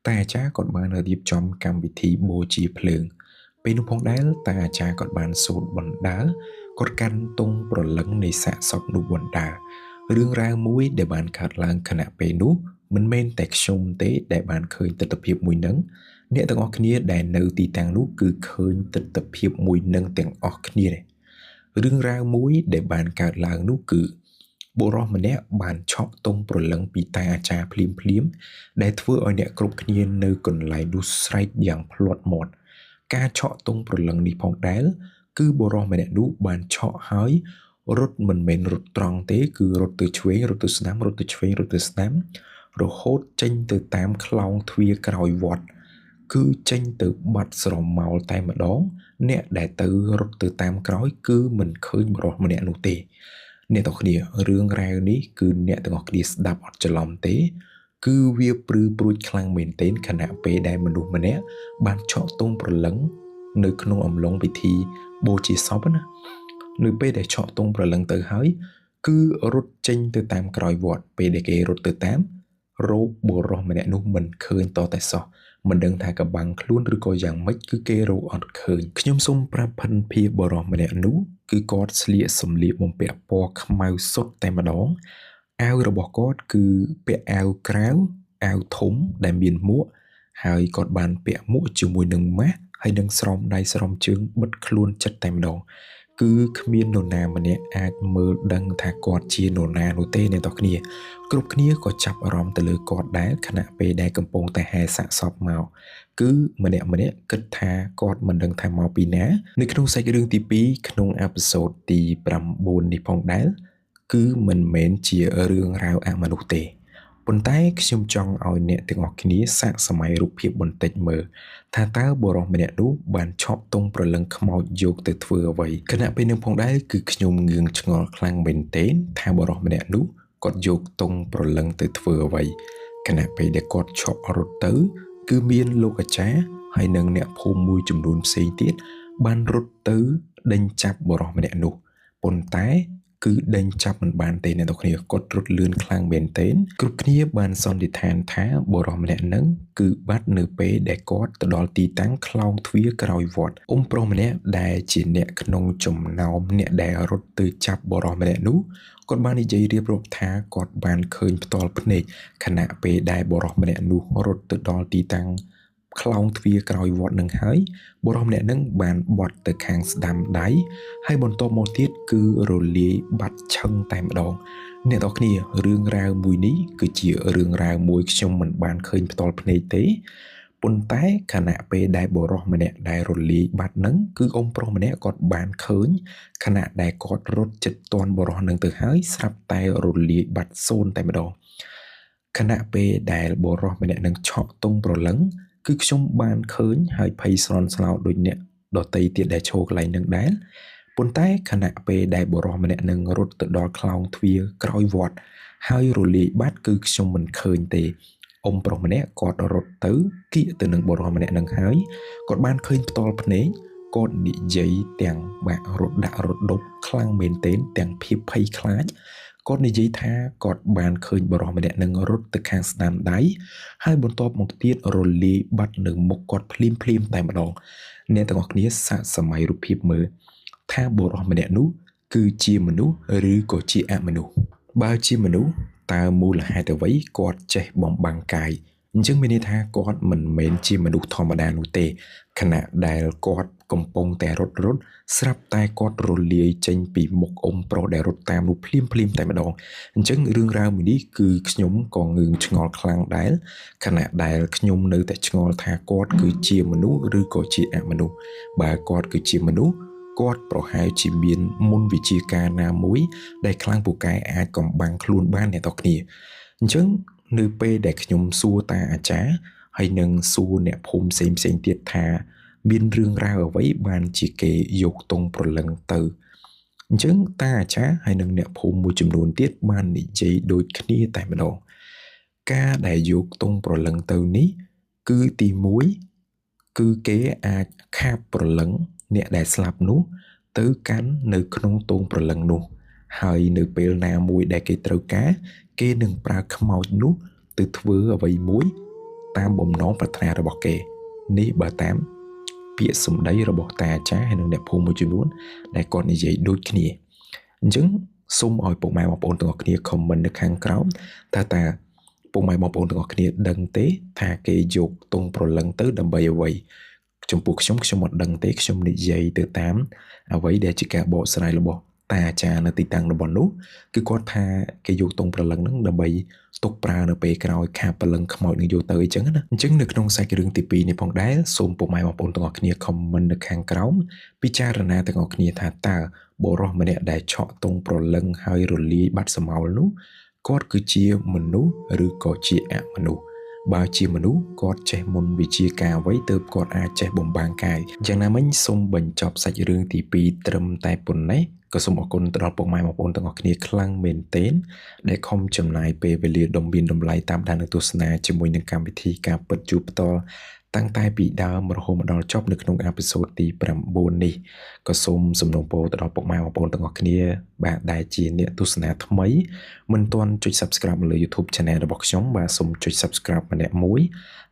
[SPEAKER 1] តែអាចារ្យគាត់បានរៀបចំកម្មវិធីបូជាភ្លើងពេលនោះផងដែរតែអាចារ្យគាត់បានសូត្របណ្ដើរគាត់កាន់ទង់ព្រលឹងនៃសាកសពនោះបណ្ដើររឿងរ៉ាវមួយដែលបានកើតឡើងគណៈពេលនោះមិនមែនតែខ្ញុំទេដែលបានឃើញទស្សនវិជ្ជាមួយនឹងអ្នកទាំងអស់គ្នាដែលនៅទីតាំងនោះគឺឃើញទស្សនវិជ្ជាមួយនឹងទាំងអស់គ្នារឿងរ៉ាវមួយដែលបានកើតឡើងនោះគឺបុរសម្នាក់បានឆក់ទង់ព្រលឹងពីតាអាចារ្យភ្លាមដែលធ្វើឲ្យអ្នកគ្រប់គ្នានៅកន្លែងនោះស្រែកយ៉ាងភ្លាត់មាត់ការឆក់ទង់ព្រលឹងនេះផងដែរគឺបុរសម្នាក់នោះបានឆក់ហើយរត់មិនមែនរត់ត្រង់ទេគឺរត់ទៅឆ្វេងរត់ទៅស្ដាំរត់ទៅឆ្វេងរត់ទៅស្ដាំរហូតចេញទៅតាមខ្លោងទ្វារក្រោយវត្តគឺចេញទៅបាត់ស្រមោលតែម្ដងអ្នកដែលទៅរត់ទៅតាមក្រោយគឺមិនឃើញបុរសម្នាក់នោះទេអ្នកទាំងគ្នារឿងរ៉ាវនេះគឺអ្នកទាំងអស់គ្នាស្ដាប់អត់ច្រឡំទេគឺវាព្រឺព្រួចខ្លាំងមែនទែនខណៈពេលដែលមនុស្សម្នាក់បានឆក់ទង់ព្រលឹងនៅក្នុងអំឡុងពិធីបូជាសពណានៅពេលដែលឆក់ទង់ព្រលឹងទៅហើយ គឺរត់ចេញទៅតាមក្រោយវត្តពេលដែលគេរត់ទៅតាមរោគបុរសម្នាក់នោះមិនឃើញតតែសោះមិនដឹងថាកបាំងខ្លួនឬក៏យ៉ាងម៉េចគឺគេរកអត់ឃើញខ្ញុំសូមប្រាប់ភិនភាបុរសម្នាក់នោះគឺគាត់ស្លៀកសម្លៀកបំពាក់ពណ៌ខ្មៅសុទ្ធតែម្ដងអាវរបស់គាត់គឺពាក់អាវក្រៅអាវធំដែលមានមួកហើយគាត់បានពាក់មួកជាមួយនឹងម៉ាស់ហើយនឹងស្រោមដៃស្រោមជើងបិទខ្លួនចិត្តតែម្ដងគឺគ្មាននរណាម្នាក់អាចមើលដឹងថាគាត់ជានរណានោះទេអ្នកនរគ្នាគ្រប់គ្នាក៏ចាប់អារម្មណ៍ទៅលើគាត់ដែរខណៈពេលដែលកំពុងតែហែសាកសពមកគឺម្នាក់គិតថាគាត់មិនដឹងថាមកពីណានៅក្នុងសាច់រឿងទី2ក្នុងអេពីសូតទី9នេះផងដែរគឺមិនមែនជារឿងរ៉ាវអមនុស្សទេប៉ុន្តែខ្ញុំចង់ឲ្យអ្នកទាំងអស់គ្នាសាកសម័យរូបភាពបន្តិចមើលថាតើបុរសម្នាក់នោះបានឈប់ទង់ប្រលឹងខ្មោចយកទៅធ្វើអ្វីខណៈពេលនឹងផងដែរគឺខ្ញុំងឿងឆ្ងល់ខ្លាំងមែនទែនថាបុរសម្នាក់នោះគាត់យកទង់ប្រលឹងទៅធ្វើអ្វីខណៈពេលដែលគាត់ឈប់រត់ទៅគឺមានលោកអាចារ្យហើយនិងអ្នកភូមិមួយចំនួនផ្សេងទៀតបានរត់ទៅដេញចាប់បុរសម្នាក់នោះប៉ុន្តែគឺដេញចាប់មិនបានទេអ្នកនរគ្នាគាត់រត់លឿនខ្លាំងមែនទែនគ្រប់គ្នាបានសន្និដ្ឋានថាបុរសម្នាក់ហ្នឹងគឺបាត់នៅពេលដែលគាត់ទៅដល់ទីតាំងខ្លោងទ្វារក្រោយវត្តអ៊ំប្រុសម្នាក់ដែលជាអ្នកក្នុងចំណោមអ្នកដែលរត់ទៅចាប់បុរសម្នាក់នោះគាត់បាននិយាយរៀបរាប់ថាគាត់បានឃើញផ្ទាល់ភ្នែកខណៈពេលដែលបុរសម្នាក់នោះរត់ទៅដល់ទីតាំងខ្លោងទ្វារក្រោយវត្តនឹងហើយបុរសម្នាក់នឹងបានបត់ទៅខាងស្ដាំដៃហើយបន្ទាប់មកទៀតគឺរលាយបាត់ឆឹងតែម្ដងអ្នកនរគ្នារឿងរ៉ាវមួយនេះគឺជារឿងរ៉ាវមួយខ្ញុំមិនបានឃើញផ្ទាល់ភ្នែកទេប៉ុន្តែខណៈពេលដែលបុរសម្នាក់ដែលរលាយបាត់នឹងគឺអ៊ំប្រុសម្នាក់គាត់បានឃើញខណៈដែលគាត់រត់ជិតទាន់បុរសនឹងទៅហើយស្រាប់តែរលាយបាត់សូន្យតែម្ដងខណៈពេលដែលបុរសម្នាក់នឹងឆក់ទង់ប្រលឹងគឺខ្ញុំបានឃើញហើយភ័យស្លន់ស្លោដូចអ្នកដតីទៀតដែលឈរកន្លែងនឹងដែរប៉ុន្តែខណៈពេលដែលបុរសម្នាក់នឹងរត់ទៅដល់ខ្លោងទ្វារក្រោយវត្តហើយរលាយបាត់គឺខ្ញុំមិនឃើញទេអ៊ំប្រុសម្នាក់គាត់រត់ទៅគៀកទៅនឹងបុរសម្នាក់នឹងហើយគាត់បានឃើញផ្ទាល់ភ្នែកគាត់និយាយទាំងបាក់រត់ដាក់រត់ដប់ខ្លាំងមែនទែនទាំងភាពភ័យខ្លាចគាត់និយាយថាគាត់បានឃើញបុរសម្នាក់នឹងរត់ទៅខាងស្ដាំដៃហើយបន្ទាប់មកទៀតរលាយបាត់នៅមុខគាត់ភ្លាមតែម្ដងអ្នកទាំងអស់គ្នាសាកសម័យរូបភាពមើលថាបុរសម្នាក់នោះគឺជាមនុស្សឬក៏ជាអមនុស្សបើជាមនុស្សតើមូលហេតុអ្វីគាត់ចេះបំបាំងកាយអញ្ចឹងមានន័យថាគាត់មិនមែនជាមនុស្សធម្មតានោះទេខណៈដែលគាត់កំពុងតែរត់ស្រាប់តែគាត់រលាយចេញពីមុខអ៊ំប្រុសដែលរត់តាមនោះភ្លាមតែម្ដងអញ្ចឹងរឿងរ៉ាវមួយនេះគឺខ្ញុំក៏ងឿងឆ្ងល់ខ្លាំងដែរខណៈដែលខ្ញុំនៅតែឆ្ងល់ថាគាត់គឺជាមនុស្សឬក៏ជាអមនុស្សបើគាត់គឺជាមនុស្សគាត់ប្រហែលជាមានមុនវិជាការណាមួយដែលខ្លាំងពូកែអាចកំបាំងខ្លួនបានអ្នកនរគ្នាអញ្ចឹងនៅពេលដែលខ្ញុំសួរតាអាចារ្យហើយនឹងសួរអ្នកភូមិផ្សេងទៀតថាមានរឿងរ៉ាវអ្វីបានជាគេយកទង់ប្រលឹងទៅអញ្ចឹងតាអាចារ្យហើយនឹងអ្នកភូមិមួយចំនួនទៀតបាននិយាយដូចគ្នាតែម្ដងការដែលយកទង់ប្រលឹងទៅនេះគឺទី1គឺគេអាចខាបប្រលឹងអ្នកដែលស្លាប់នោះទៅកាន់នៅក្នុងទង់ប្រលឹងនោះហើយនៅពេលណាមួយដែលគេត្រូវការគេនឹងប្រើខ្មោចនោះទៅធ្វើអ្វីមួយតាមបំណងប្រាថ្នារបស់គេនេះបើតាមពាក្យសម្ដីរបស់តាអាចារ្យហើយនិងអ្នកភូមិមួយចំនួនដែលគាត់និយាយដូចគ្នាអញ្ចឹងសូមឲ្យពុកម៉ែបងប្អូនទាំងអស់គ្នា comment នៅខាងក្រោមតើពុកម៉ែបងប្អូនទាំងអស់គ្នាដឹងទេថាគេយកទង់ប្រលឹងទៅដើម្បីអ្វីចំពោះខ្ញុំអត់ដឹងទេខ្ញុំនិយាយទៅតាមអ្វីដែលជាការបកស្រាយរបស់តាអាចារ្យនៅទីតាំងរបស់នោះគឺគាត់ថាគេយកទង់ប្រលឹងហ្នឹងដើម្បីទុកប្រើនៅពេលក្រោយខាបប្រលឹងខ្មោចនឹងយកទៅអញ្ចឹងណាអញ្ចឹងនៅក្នុងសាច់រឿងទី2នេះផងដែរសូមពុកម៉ែបងប្អូនទាំងអស់គ្នា comment នៅខាងក្រោមពិចារណាទាំងអស់គ្នាថាតើបុរសម្នាក់ដែលឆក់ទង់ប្រលឹងហើយរលាយបាត់សមោលនោះគាត់គឺជាមនុស្សឬក៏ជាអមនុស្សបើជាមនុស្សគាត់ចេះមុនវិជាការអ្វីទើបគាត់អាចចេះបំបាំងកាយយ៉ាងណាមិញសូមបញ្ចប់សាច់រឿងទី2ត្រឹមតែប៉ុណ្ណេះក៏សូមអរគុណទៅដល់ពុកម៉ែបងប្អូនទាំងអស់គ្នាខ្លាំងមែនទែនដែលខំចំណាយពេលវេលាដ៏មានតម្លៃតាមដាននិងទស្សនាជាមួយនឹងកម្មវិធីការពិតជួបផ្ទាល់ តាំងតែពីដើមរហូតមកដល់ចប់នៅក្នុងអេពីសូតទី9នេះក៏សូមសំណូមពរទៅដល់ពុកម៉ែបងប្អូនទាំងអស់គ្នាបាទដែលជាអ្នកទស្សនាថ្មីមិនទាន់ចុច Subscribe លើ YouTube Channel របស់ខ្ញុំបាទសូមចុច Subscribe ម្នាក់មួយ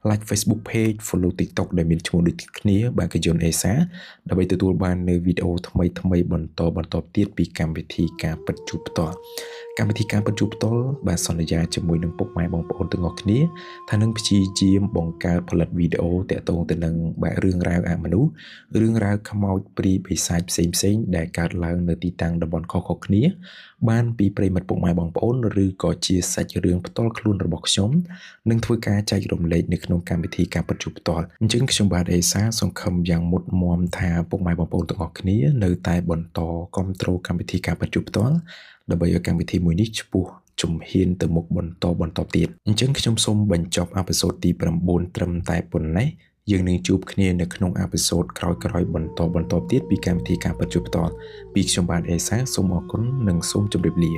[SPEAKER 1] Like Facebook Page Follow TikTok ដែលមានឈ្មោះដូចគ្នាបាទគឺយន្តអេសាដើម្បីទទួលបាននៅវីដេអូថ្មីបន្តទៀតពីកម្មវិធីការពិតជួបផ្ទាល់កម្មវិធីការពិតជួបផ្ទាល់បាទសន្យាជាមួយនឹងពុកម៉ែបងប្អូនទាំងអស់គ្នាថានឹងព្យាយាមបង្កើតផលិតវីដេអូតាក់ទងទៅនឹងបាទរឿងរ៉ាវអមនុស្សរឿងរ៉ាវខ្មោចព្រាយបិសាចផ្សេងដែលកើតឡើងនៅទីតាំងតំបន់ខុសៗគ្នាបានពីប្រិយមិត្តពុកម៉ែបងប្អូនឬក៏ជាសាច់រឿងផ្ទាល់ខ្លួនរបស់ខ្ញុំនឹងធ្វើការចែករំលែកនៅក្នុងកម្មវិធីការពិតជួបផ្ទាល់អញ្ចឹងខ្ញុំបាទអេសាសង្ឃឹមយ៉ាងមុតមមថាពុកម៉ែបងប្អូនទាំងអស់គ្នានៅតែបន្តគាំទ្រកម្មវិធីការពិតជួបផ្ទាល់ដើម្បីឲ្យកម្មវិធីមួយនេះឆ្ពោះជំហានទៅមុខបន្តទៀតអញ្ចឹងខ្ញុំសូមបញ្ចប់អេពីសូតទី9ត្រឹមតែប៉ុណ្ណេះយើងនឹងជួបគ្នានៅក្នុងអេពីសូតក្រោយៗបន្តទៀតពីកម្មវិធីការពិតជួបផ្ទាល់ពីខ្ញុំបាទអេសាសូមអរគុណនិងសូមជម្រាបលា